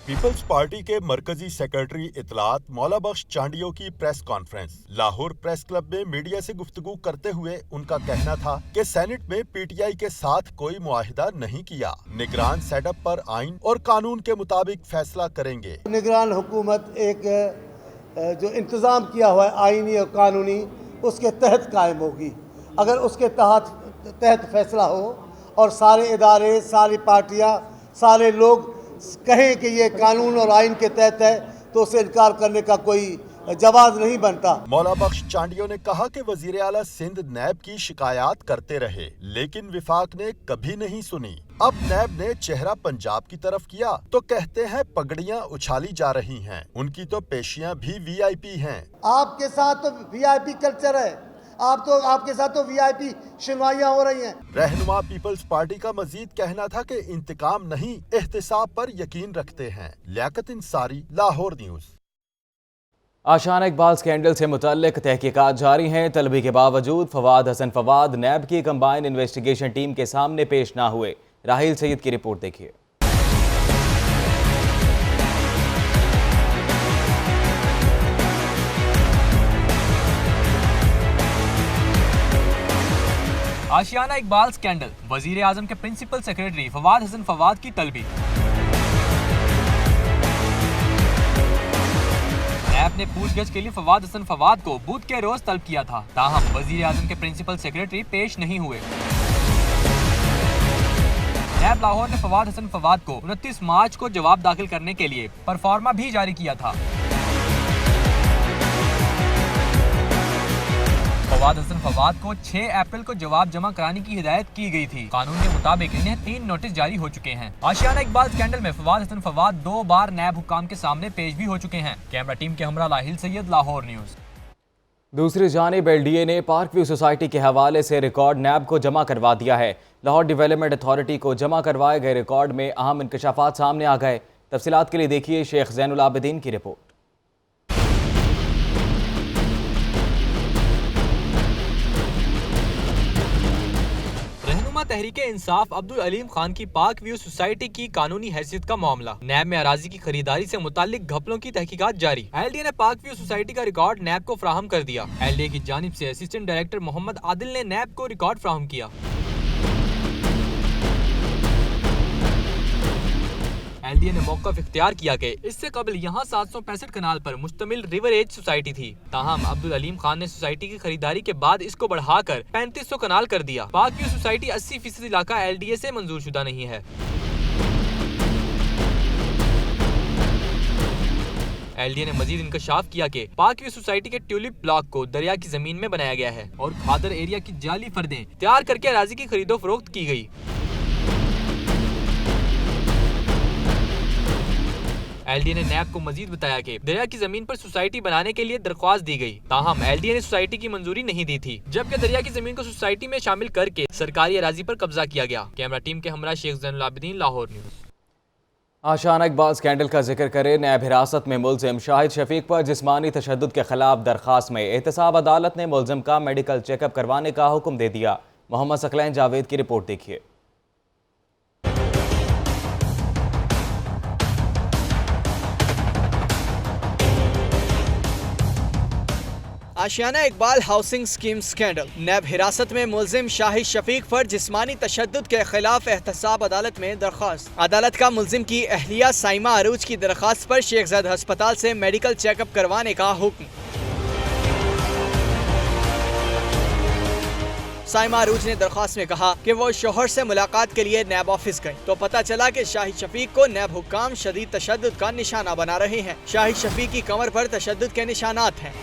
पीपल्स पार्टी के मरकजी सेक्रेटरी इतलात मौला बख्श चांडियो की press conference. Lahore press club में मीडिया से गुफ्तगू करते हुए उनका कहना था कि सेनेट में PTI के साथ कोई मुआहिदा नहीं किया, निगरान सेटअप पर आइन और कानून के मुताबिक फैसला करेंगे। निगरान हुकूमत एक जो इंतजाम किया हुआ है आइनी और कानूनी, उसके तहत कायम होगी। अगर उसके तहत फैसला हो और सारे इदारे, सारी पार्टियां, सारे लोग कहें कि ये कानून और आइन के तहत है तो उसे इनकार करने का कोई जवाब नहीं बनता। मौला बख्श चांडियो ने कहा कि वजीर आला सिंध नैब की शिकायत करते रहे, लेकिन विफाक ने कभी नहीं सुनी। अब नैब ने चेहरा पंजाब की तरफ किया तो कहते हैं पगड़ियां उछाली जा रही हैं। उनकी तो पेशियां भी VIP हैं। आपके साथ तो VIP कल्चर है, आपके साथ तो VIP सुनवाइयां हो रही हैं। रहनुमा पीपल्स पार्टी का मजीद कहना था कि इंतकाम नहीं, एहतिसाब पर यकीन रखते हैं। लियाकत अंसारी, लाहौर न्यूज़। आशियाना इकबाल स्कैंडल से मुतल्लिक तहकीकात जारी हैं। तलबी के बावजूद फवाद हसन फवाद नैब की कंबाइंड इन्वेस्टिगेशन टीम के सामने पेश ना हुए। राहिल सईद की रिपोर्ट देखिए। आशियाना इकबाल स्कैंडल, वजीर आजम के प्रिंसिपल सेक्रेटरी फवाद हसन फवाद की तलबी। नैब ने पूछगछ के लिए फवाद हसन फवाद को बुध के रोज तलब किया था, ताहम वजीर आजम के प्रिंसिपल सेक्रेटरी पेश नहीं हुए। नैब लाहौर ने फवाद हसन फवाद को 29 मार्च को जवाब दाखिल करने के लिए परफॉर्मा भी जारी किया था। फवाद हसन फवाद को 6 अप्रैल को जवाब जमा कराने की हिदायत की गई थी। कानून के मुताबिक इन्हें 3 नोटिस जारी हो चुके हैं। आशियाना इकबाल स्कैंडल में फवाद हसन फवाद 2 बार नैब हुकाम के सामने पेश भी हो चुके हैं। कैमरा टीम के हमरा राहिल सैयद, लाहौर न्यूज़। दूसरी जानिब LDA ने पार्क व्यू सोसाइटी के हवाले से रिकॉर्ड नैब को जमा करवा दिया है। लाहौर डेवलपमेंट अथॉरिटी को जमा करवाए गए रिकॉर्ड में अहम इंकशाफात सामने आ गए। तफसीलात के लिए देखिए शेख ज़ैनुल आबिदीन की रिपोर्ट। रहनुमा तहरीके इंसाफ अब्दुल अलीम खान की पाक व्यू सोसाइटी की कानूनी हैसियत का मामला। नैब में अराजी की खरीदारी से मुताल्लिक घपलों की तहकीकात जारी। LDA ने पाक व्यू सोसाइटी का रिकॉर्ड नैब को फ्राहम कर दिया। LDA की जानिब से असिस्टेंट डायरेक्टर मोहम्मद आदिल ने नैब को रिकॉर्ड फ्राहम किया। LDA ने मौका इख्तियार किया कि इससे कबल यहाँ 765 कनाल पर मुश्तमिल रिवर एज सोसाइटी थी। ताहम अब्दुल अलीम खान ने सोसाइटी की खरीदारी के बाद इसको बढ़ाकर 3500 कनाल कर दिया। पाक व्यू सोसाइटी 80% इलाका LDA से मंजूर शुदा नहीं है। LDA ने मजीद इंकशाफ किया कि पाक व्यू सोसाइटी के ट्यूलिप ब्लॉक को दरिया की जमीन में बनाया गया है और खादर एरिया की जाली फर्दें तैयार करके अराजी की खरीदो फरोख्त की गई। LDA ने नैब को मजीद बताया कि दरिया की जमीन पर सोसाइटी बनाने के लिए दरख्वास्त दी गई। ताहम LDA ने सोसाइटी की मंजूरी नहीं दी थी, जबकि दरिया की जमीन को सोसाइटी में शामिल करके सरकारी अराजी पर कब्जा किया गया। कैमरा टीम के हमरा शेख ज़ैनुल आबिदीन, लाहौर न्यूज़। आशाना इकबाल स्कैंडल का जिक्र करे। नैब हिरासत में मुलजिम शाहिद शफीक पर जिस्मानी तशद्दुद के खिलाफ दरख्वास्त में एहतसाब अदालत ने मुलजिम का मेडिकल चेकअप करवाने का हुक्म दे दिया। मोहम्मद सकलैन जावेद की रिपोर्ट देखिए। आशियाना इकबाल हाउसिंग स्कीम स्कैंडल। नैब हिरासत में मुलजिम शाहिद शफीक पर जिस्मानी तशद्दुद के खिलाफ एहतसाब अदालत में दरख्वास्त। अदालत का मुलजिम की अहलिया साइमा अरूज की दरख्वास्त पर शेख ज़ैद अस्पताल से मेडिकल चेकअप करवाने का हुक्म। साइमा अरूज ने दरख्वास्त में कहा कि वो शोहर से मुलाकात के लिए नैब ऑफिस गए तो पता चला कि शाहिद शफीक को नैब हुक्काम शदीद तशद्दुद का निशाना बना रहे हैं। शाहिद शफीक की कमर पर तशद्दुद के निशानात हैं।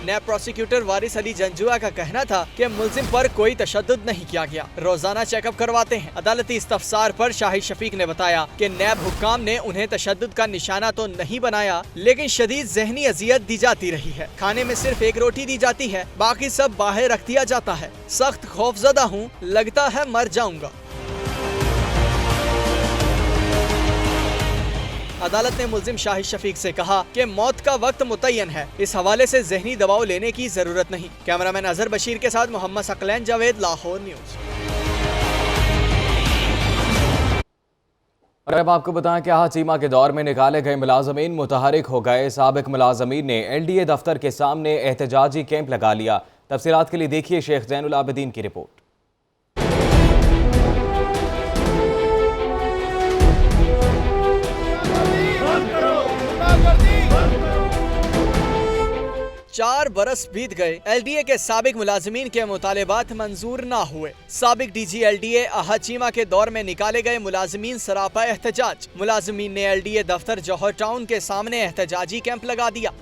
नैब प्रोसिक्यूटर वारिस अली जंजुआ का कहना था कि मुलजिम पर कोई तशद्दुद नहीं किया गया, रोजाना चेकअप करवाते हैं। अदालती इस्तफसार पर शाहिद शफीक ने बताया कि नैब हुक्काम ने उन्हें तशद्दुद का निशाना तो नहीं बनाया, लेकिन शदीद जहनी अजियत दी जाती रही है। खाने में सिर्फ एक रोटी दी जाती है, बाकी सब बाहर रख दिया जाता है। सख्त खौफजदा हूँ, लगता है मर जाऊंगा। अदालत ने मुलजिम शाहिद शफीक से कहा कि मौत का वक्त मुतय्यन है, इस हवाले से जहनी दबाव लेने की जरूरत नहीं। कैमरामैन अजहर बशीर के साथ मोहम्मद सकलैन जावेद, लाहौर न्यूज़। और अब आपको बताएं कि हाचीमा के दौर में निकाले गए मुलाजमीन मुतहरिक हो गए। साबिक मुलाजमीन ने LDA दफ्तर के सामने एहतजाजी कैंप लगा लिया। तफसीलात के लिए देखिए शेख ज़ैनुल आबिदीन की रिपोर्ट। 4 बरस बीत गए, LDA के साबिक मुलाजमीन के मुतालिबात मंजूर ना हुए। साबिक DG LDA हाचीमा के दौर में निकाले गए मुलाजमीन सरापा एहतजाज। मुलाजमीन ने LDA दफ्तर जौहर टाउन के सामने एहतजाजी कैंप लगा दिया।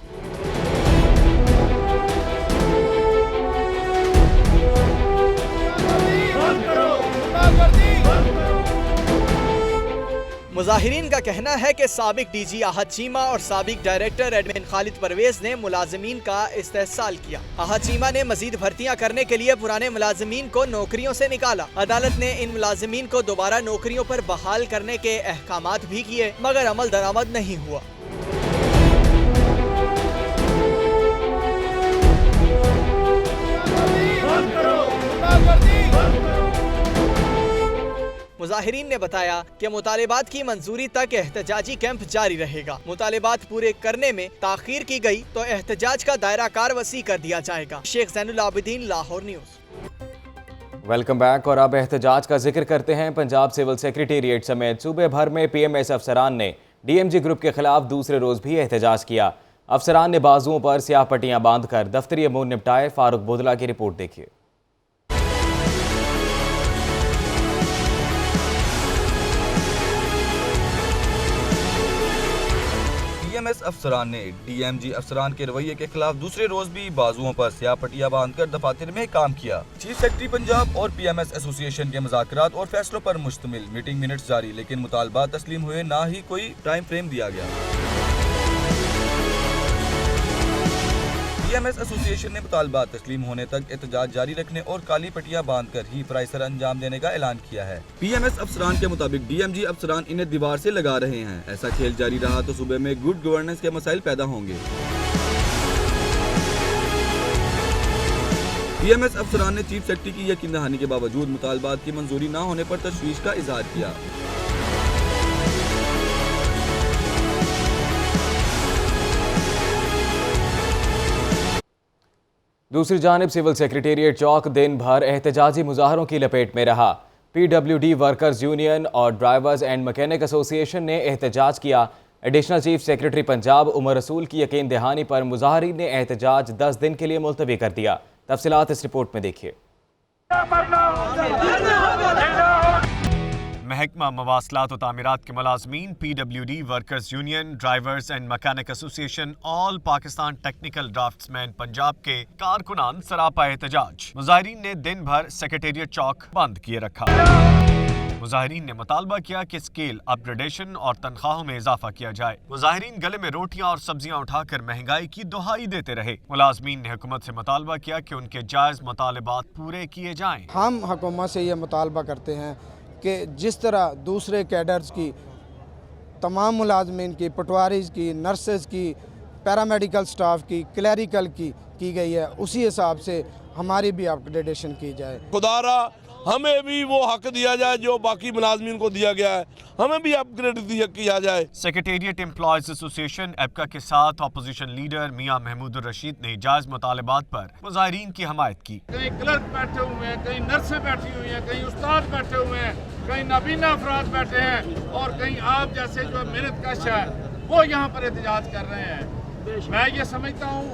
मुजाहिरीन का कहना है कि साबिक DG हाचीमा और साबिक डायरेक्टर एडमिन खालिद परवेज ने मुलाजमीन का इस्तेहसाल किया। हाचीमा ने मजीद भर्तियां करने के लिए पुराने मुलाजमीन को नौकरियों से निकाला। अदालत ने इन मुलाजमीन को दोबारा नौकरियों पर बहाल करने के अहकामात भी किए, मगर अमल दरामद नहीं हुआ। मुजाहिरीन ने बताया कि मुतालिबात की मंजूरी तक एहतजाजी कैंप जारी रहेगा। मुतालिबात पूरे करने में ताखीर की गई तो एहतजाज का दायरा कार वसी कर दिया जाएगा। Sheikh Zainul Abideen, Lahore news. Welcome back. और अब एहतजाज का जिक्र करते हैं। पंजाब सिविल सेक्रेटेरिएट समेत सूबे भर में PMS अफसरान ने DMG ग्रुप के खिलाफ दूसरे रोज भी एहतजाज किया। अफसरान ने बाजुओं पर स्याह पट्टियां बांधकर दफ्तरी अमूर निपटाए। फारूक बोदला की रिपोर्ट देखिए। PMS अफसरान ने DMG अफसरान के रवैये के खिलाफ दूसरे रोज भी बाजुओं पर स्याह पट्टियां बांधकर दफातर में काम किया। चीफ सेक्रेटरी पंजाब और PMS एसोसिएशन के मुज़ाकरात और फैसलों पर मुश्तमिल मीटिंग मिनट्स जारी, लेकिन मुतालबात तस्लीम हुए, ना ही कोई टाइम फ्रेम दिया गया। PMS एसोसिएशन ने मुतालबात तस्लीम होने तक एहतजाज जारी रखने और काली पट्टियां बांधकर ही फराइज़ सर अंजाम देने का ऐलान किया है। PMS अफसरान के मुताबिक DMG अफसरान इन्हें दीवार से लगा रहे हैं। ऐसा खेल जारी रहा तो सूबे में गुड गवर्नेंस के मसाइल पैदा होंगे। PMS अफसरान ने चीफ सेक्रेटरी की यकीन दहानी के बावजूद मुतालबात की मंजूरी न होने पर तशवीश का इजहार किया। दूसरी जानिब सिविल सेक्रेटेरिएट चौक दिन भर एहतजाजी मुजाहरों की लपेट में रहा। PWD वर्कर्स यूनियन और ड्राइवर्स एंड मैकेनिक एसोसिएशन ने एहतजाज किया। Additional chief secretary Punjab Umar Rasool की यकीन दहानी पर मुजाहरीन ने एहतजाज 10 दिन के लिए मुलतवी कर दिया। तफसीलात इस रिपोर्ट में देखिए। महकमा मवासलात और तामीरात के मुलाजमीन, PWD workers union, drivers and mechanic association, all Pakistan technical draughtsman Punjab के कारकुनान सरापा एहतजाज। मुजाहिरीन ने दिन भर सेक्रेटेरिएट चौक बंद किए रखा। मुजाहिरीन ने मुतालबा किया कि स्केल अपग्रेडेशन और तनख्वाहों में इजाफा किया जाए। मुजाहिरीन गले में रोटियां और सब्जियां उठाकर महंगाई की दुहाई देते रहे। मुलाजमीन ने हुकूमत से मुतालबा किया कि उनके जायज मुतालबात पूरे किए जाएं। हम हुकूमत से ये मुतालबा करते हैं कि जिस तरह दूसरे कैडर्स की, तमाम मुलाजमीन की, पटवारीज की, नर्सेज की, पैरामेडिकल स्टाफ की, क्लैरिकल की गई है, उसी हिसाब से हमारी भी अपग्रेडेशन की जाए। खुदारा हमें भी वो हक दिया जाए जो बाकी मुलाजमीन को दिया गया है, हमें भी अपग्रेड किया जाए। सेक्रेटेरिएट एम्प्लॉयज एसोसिएशन एबका के साथ अपोजिशन लीडर मियां महमूद रशीद ने जायज मुतालबात पर मुजाहिरीन की हमायत की। कहीं क्लर्क बैठे हुए हैं, कहीं नर्सें बैठी हुई हैं, कहीं उस्ताद बैठे हुए हैं, कहीं नाबीना अफराद बैठे हैं और कहीं आप जैसे जो मेहनत कश है वो यहाँ पर एहतजाज कर रहे हैं। मैं ये समझता हूँ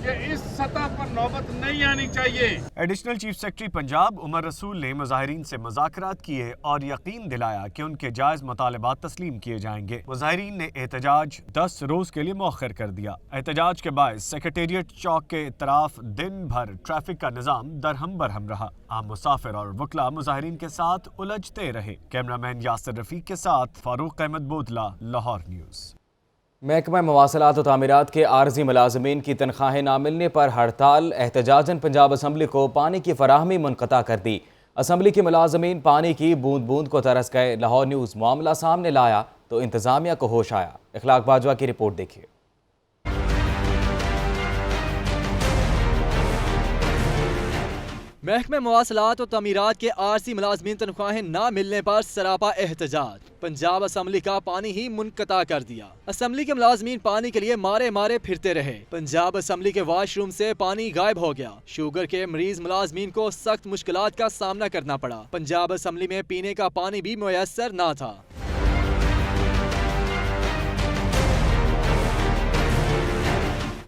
कि इस सतह पर नौबत नहीं आनी चाहिए। Additional chief secretary Punjab Umar Rasool ने मुजाहिरीन से मुज़ाकरात किए और यकीन दिलाया कि उनके जायज मुतालबात तस्लीम किए जाएंगे। मुजाहिरीन ने एहतजाज 10 रोज के लिए मौखर कर दिया। एहतजाज के बाद सेक्रेटेरिएट चौक के इतराफ दिन भर ट्रैफिक का निज़ाम दरहम बरहम रहा। आम मुसाफिर और वकला मुजाहिरीन के साथ उलझते रहे। कैमरामैन यासिर रफीक के साथ फारूक अहमद बोदला, लाहौर न्यूज़। महकमा मवासलात और तामीरात के आर्जी मुलाजमीन की तनख्वाहें ना मिलने पर हड़ताल। एहतजाजन पंजाब असम्बली को पानी की फराहमी मुनक़ता कर दी। असम्बली के मुलाजमीन पानी की बूंद बूंद को तरस गए। लाहौर न्यूज़ मामला सामने लाया तो इंतज़ामिया को होश आया। इखलाक बाजवा की रिपोर्ट देखिए। महकमे मवासलात और तमीरात के आरसी मुलाजमीन तनख्वाहें ना मिलने पर सरापा एहतजाज। पंजाब असम्बली का पानी ही मुनक़ता कर दिया। असम्बली के मुलाजमीन पानी के लिए मारे मारे फिरते रहे। पंजाब असम्बली के वाशरूम से पानी गायब हो गया। शुगर के मरीज मुलाजमीन को सख्त मुश्किलात का सामना करना पड़ा। पंजाब असम्बली में पीने का पानी भी मुयस्सर न था।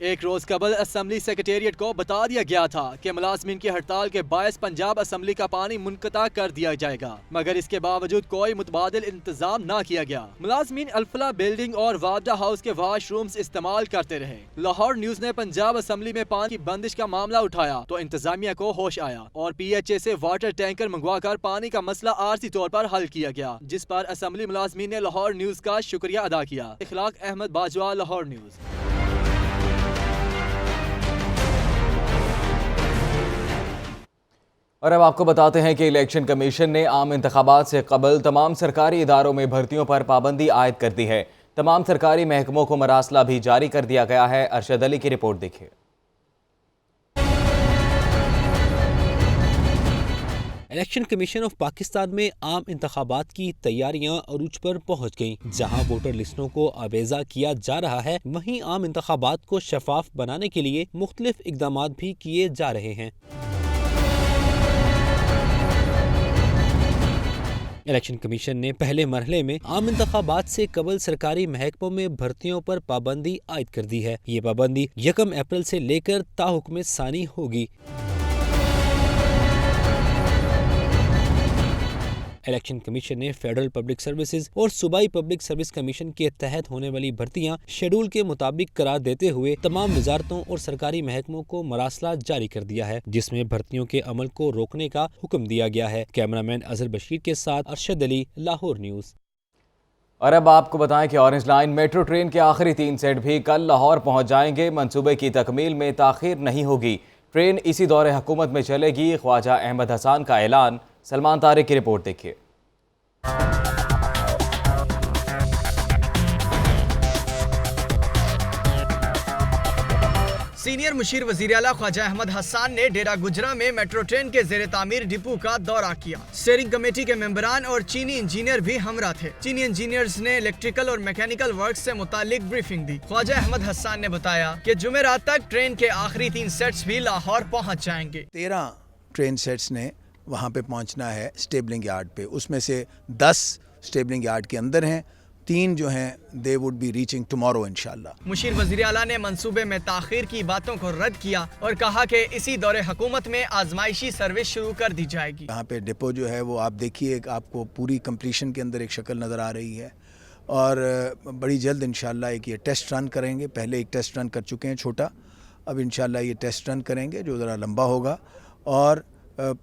एक रोज कबल असम्बली सेक्रेटेरिएट को बता दिया गया था कि मुलाजमीन की हड़ताल के बायस पंजाब असम्बली का पानी मुनक़ता कर दिया जाएगा, मगर इसके बावजूद कोई मुतबादिल इंतजाम ना किया गया। मुलाजमीन अल्फला बिल्डिंग और वाबडा हाउस के वाशरूम्स इस्तेमाल करते रहे। लाहौर न्यूज ने पंजाब असम्बली में पानी की बंदिश का मामला उठाया तो इंतजामिया को होश आया और PHA से वाटर टैंकर मंगवाकर पानी का मसला आरसी तौर पर हल किया गया, जिस पर असम्बली मुलाजमीन ने लाहौर न्यूज का शुक्रिया अदा किया। इखलाक अहमद बाजवा, लाहौर न्यूज। और अब आपको बताते हैं कि इलेक्शन कमीशन ने आम इंतखाबात से कबल तमाम सरकारी इदारों में भर्तियों पर पाबंदी आयद कर दी है। तमाम सरकारी महकमों को मरासला भी जारी कर दिया गया है। अरशद अली की रिपोर्ट देखिए। इलेक्शन कमीशन ऑफ पाकिस्तान में आम इंतखाबात की तैयारियां अरूज पर पहुंच गईं। जहां वोटर लिस्टों को आवेजा किया जा रहा है, वहीं आम इंतखाबात को शफाफ बनाने के लिए मुख्तलिफ इकदाम भी किए जा रहे हैं। इलेक्शन कमीशन ने पहले मरहले में आम इंतखाबात से कबल सरकारी महकमों में भर्तियों पर पाबंदी आयद कर दी है। ये पाबंदी 1 अप्रैल से लेकर ताहुक्म सानी होगी। इलेक्शन कमीशन ने फेडरल पब्लिक सर्विसेज और सूबाई पब्लिक सर्विस कमीशन के तहत होने वाली भर्तियां शेड्यूल के मुताबिक करार देते हुए तमाम वजारतों और सरकारी महकमों को मरासला जारी कर दिया है, जिसमें भर्तियों के अमल को रोकने का हुक्म दिया गया है। कैमरामैन अजहर बशीर के साथ अरशद अली, लाहौर न्यूज़। और अब आपको बताएं कि ऑरेंज लाइन मेट्रो ट्रेन के आखिरी 3 सेट भी कल लाहौर पहुँच जाएंगे। मनसूबे की तकमील में ताखीर नहीं होगी। ट्रेन इसी दौरे हुकूमत में चलेगी। ख्वाजा अहमद हसन का ऐलान। सलमान तारिक की रिपोर्ट देखिए। सीनियर मुशीर वजीर आला ख्वाजा अहमद हसन ने डेरा गुजरा में मेट्रो ट्रेन के ज़ेरे तामीर डिपो का दौरा किया। स्टीयरिंग कमेटी के मेंबरान और चीनी इंजीनियर भी हमरा थे। चीनी इंजीनियर्स ने इलेक्ट्रिकल और मैकेनिकल वर्क से मुतालिक ब्रीफिंग दी। ख्वाजा अहमद हसन ने बताया कि जुमेरात तक ट्रेन के आखिरी 3 सेट्स भी लाहौर पहुँच जाएंगे। 13 ट्रेन सेट्स ने वहाँ पे पहुँचना है स्टेबलिंग यार्ड पे, उसमें से 10 स्टेबलिंग यार्ड के अंदर हैं, 3 जो हैं they would be reaching tomorrow इंशाल्लाह। मुशीर वज़ीर आला ने मंसूबे में ताखीर की बातों को रद्द किया और कहा कि इसी दौरे हुकूमत में आजमाइशी सर्विस शुरू कर दी जाएगी। यहाँ पे डिपो जो है वो आप देखिए, आपको पूरी कंप्लीशन के अंदर एक शक्ल नज़र आ रही है और बड़ी जल्द इंशाल्लाह एक ये टेस्ट रन करेंगे। पहले एक टेस्ट रन कर चुके हैं छोटा, अब इंशाल्लाह ये टेस्ट रन करेंगे जो ज़रा लंबा होगा और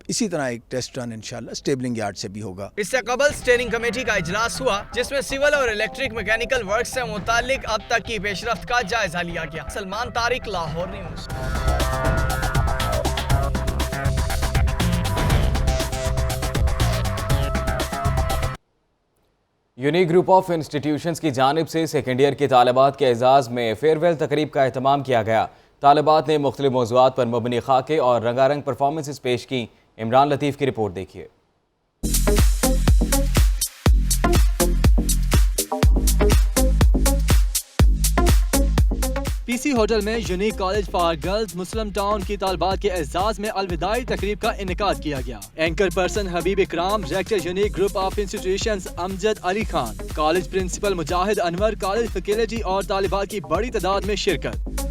इसी तरह एक टेस्ट रन इंशाल्लाह स्टेबलिंग यार्ड से भी होगा। इससे कबल स्टीयरिंग कमेटी का इजलास हुआ जिसमें सिविल और इलेक्ट्रिक मैकेनिकल वर्क से मुतालिक अब तक की पेशरफ्त का जायजा लिया गया। Salman Tariq, Lahore news. Unique group of institutions की जानिब से सेकेंड ईयर के तालिबात के एजाज़ में फेयरवेल तकरीब का एहतमाम किया गया। तालिबात ने मुख्तलिफ मौज़ूआत पर मबनी खाके और रंगारंग परफॉर्मेंसेस पेश की। इमरान लतीफ़ की रिपोर्ट देखिए। पीसी होटल में unique college for girls Muslim town की तालिबात के एजाज में अलविदाई तकरीब का इनेकाद किया गया। Anchor person Habib Ikram, director unique group of institutions Amjad Ali Khan, college principal Mujahid Anwar, college faculty और तालिबात की बड़ी तादाद में शिरकत।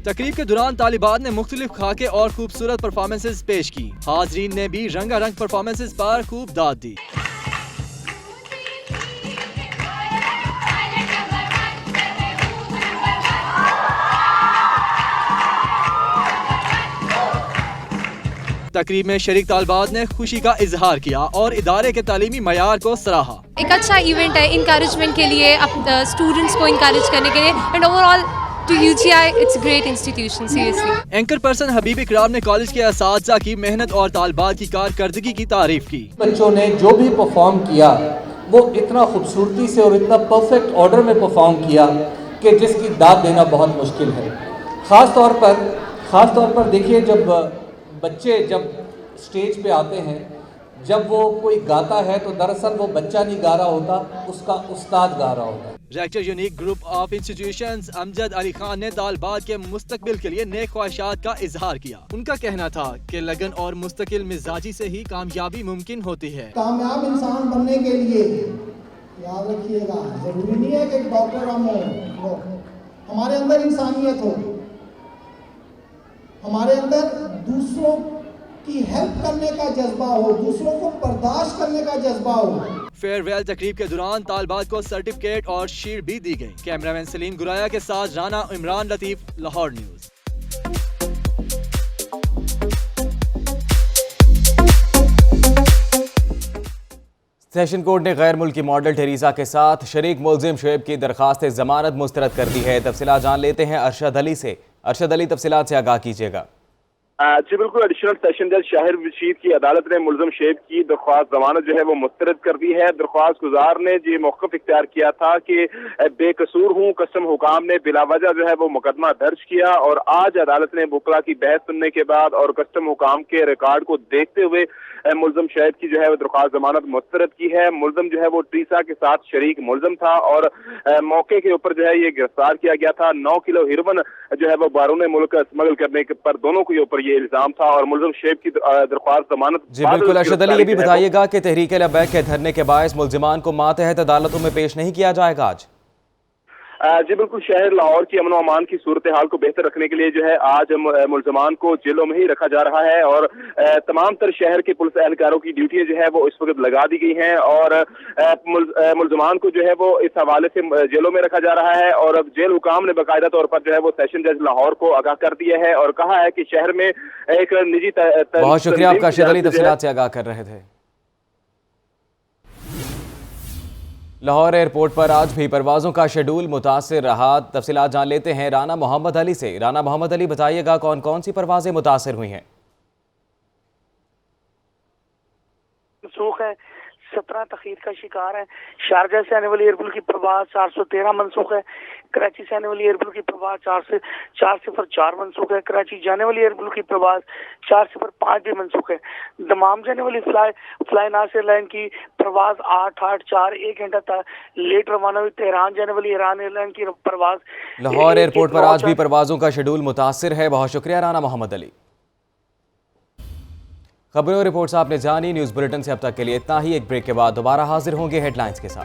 तकरीब के दौरान तालिबात ने मुख्तलिफ खाके और खूबसूरत परफॉर्मेंसेस पेश की। हाजरीन ने भी रंगारंग परफॉर्मेंसेस पर खूब दाद दी। तकरीब में शरीक तालिबात ने खुशी का इजहार किया और इदारे के तालीमी मयार को सराहा। एक अच्छा इवेंट है इनकरेजमेंट के लिए, स्टूडेंट्स को इनकरेज करने के लिए and overall to UGI it's great institution seriously. Anchor person Habib Ikram ने कॉलेज के असातिज़ा की मेहनत और तालिबात की कारकर्दगी की तारीफ की। बच्चों ने जो भी परफॉर्म किया वो इतना खूबसूरती से और इतना परफेक्ट ऑर्डर में परफॉर्म किया कि जिसकी दाद देना बहुत मुश्किल है। ख़ास तौर पर देखिए, जब बच्चे जब स्टेज पे आते हैं, जब वो कोई गाता है तो दरअसल वो बच्चा नहीं गा रहा होता, उसका उस्ताद गा रहा होता है। Director unique group of institutions Amjad Ali Khan ने तालिबात के मुस्तकबिल के लिए नेक ख्वाहिशात का इजहार किया। उनका कहना था कि लगन और मुस्तकिल मिजाजी से ही कामयाबी मुमकिन होती है। कामयाब इंसान बनने के लिए याद रखिएगा, जरूरी नहीं है कि डॉक्टर हम हो, हमारे अंदर इंसानियत हो, हमारे अंदर दूसरों की हेल्प करने का जज्बा हो, दूसरों को बर्दाश्त करने का जज्बा हो। फेयरवेल तकरीब के दौरान तालिबात को सर्टिफिकेट और शील्ड भी दी गई। कैमरामैन सलीम गुराया के साथ Rana, Imran Latif, Lahore news. Session court ने गैर मुल्की मॉडल टेरीसा के साथ शरीक मुलजिम शुएब की दरखास्त जमानत मुस्तरद कर दी है। तफसीलात जान लेते हैं अरशद अली से। अरशद अली, तफसीलात से आगाह कीजिएगा। जी बिल्कुल, एडिशनल सेशन जज शाहिर रशीद की अदालत ने मुलजिम शुएब की दरख्वास्त जमानत जो है वो मुस्तरद कर दी है। दरख्वास्त गुजार ने जी मौक़िफ़ इख्तियार किया था कि बेकसूर हूँ, कस्म हुकाम ने बिलावजह जो है वो मुकदमा दर्ज किया और आज अदालत ने वकला की बहस सुनने के बाद और कस्म हुकाम के रिकॉर्ड को देखते हुए मुलजिम शुएब की जो है वो दरख्वास्त जमानत मुस्तरद की है। मुलजिम जो है वो टीसा के साथ शरीक मुलजिम था और मौके के ऊपर जो है ये गिरफ्तार किया गया था। 9 किलो हेरोइन जो है वो बारून मुल्क स्मगल करने के पर दोनों के ऊपर ये इल्जाम था और मुलजिम शुएब की दरख्वास्त जमानत। जी बिल्कुल अरशद अली, ये भी बताइएगा कि तहरीक लबैक के धरने के बायस मुलजिमान को मातहत अदालतों में पेश नहीं किया जाएगा आज? जी बिल्कुल, शहर लाहौर की अमन अमान की सूरत हाल को बेहतर रखने के लिए जो है आज मुलजमान को जेलों में ही रखा जा रहा है और तमाम तर शहर के पुलिस एहलकारों की ड्यूटियां जो है वो इस वक्त लगा दी गई हैं और मुलजमान को जो है वो इस हवाले से जेलों में रखा जा रहा है। और अब जेल हुकाम ने बाकायदा तौर पर जो है वो सेशन जज लाहौर को आगाह कर दिया है और कहा है कि शहर में एक निजी बहुत शुक्रिया आपका अरशद अली, तफसीलात से आगाह कर रहे थे। लाहौर एयरपोर्ट पर आज भी परवाज़ों का शेड्यूल मुतासिर रहा। तफसीलात जान लेते हैं राना मोहम्मद अली से। राना मोहम्मद अली, बताइएगा कौन कौन सी परवाज़ें मुतासिर हुई हैं? मनसूख है। 17 तखीर का शिकार है। शारजा से आने वाली एयरबुल की परवाज 413 मनसूख है। कराची से आने वाली एयरबुल की परवाज 404 मनसूख है। कराची जाने वाली एयरबुल की परवाज 405 भी मनसूख है। दमाम जाने वाली फ्लाइनास एयरलाइन की परवाज 884 1 घंटा तक लेट रवाना हुई। तेहरान जाने वाली ईरान एयरलाइन की परवाज लाहौर एयरपोर्ट पर आज भी परवाजों का शेड्यूल मुतासिर है। बहुत शुक्रिया राना मोहम्मद अली। खबरों रिपोर्ट्स आपने जानी। न्यूज़ बुलेटिन से अब तक के लिए इतना ही। एक ब्रेक के बाद दोबारा हाजिर होंगे हेडलाइंस के साथ।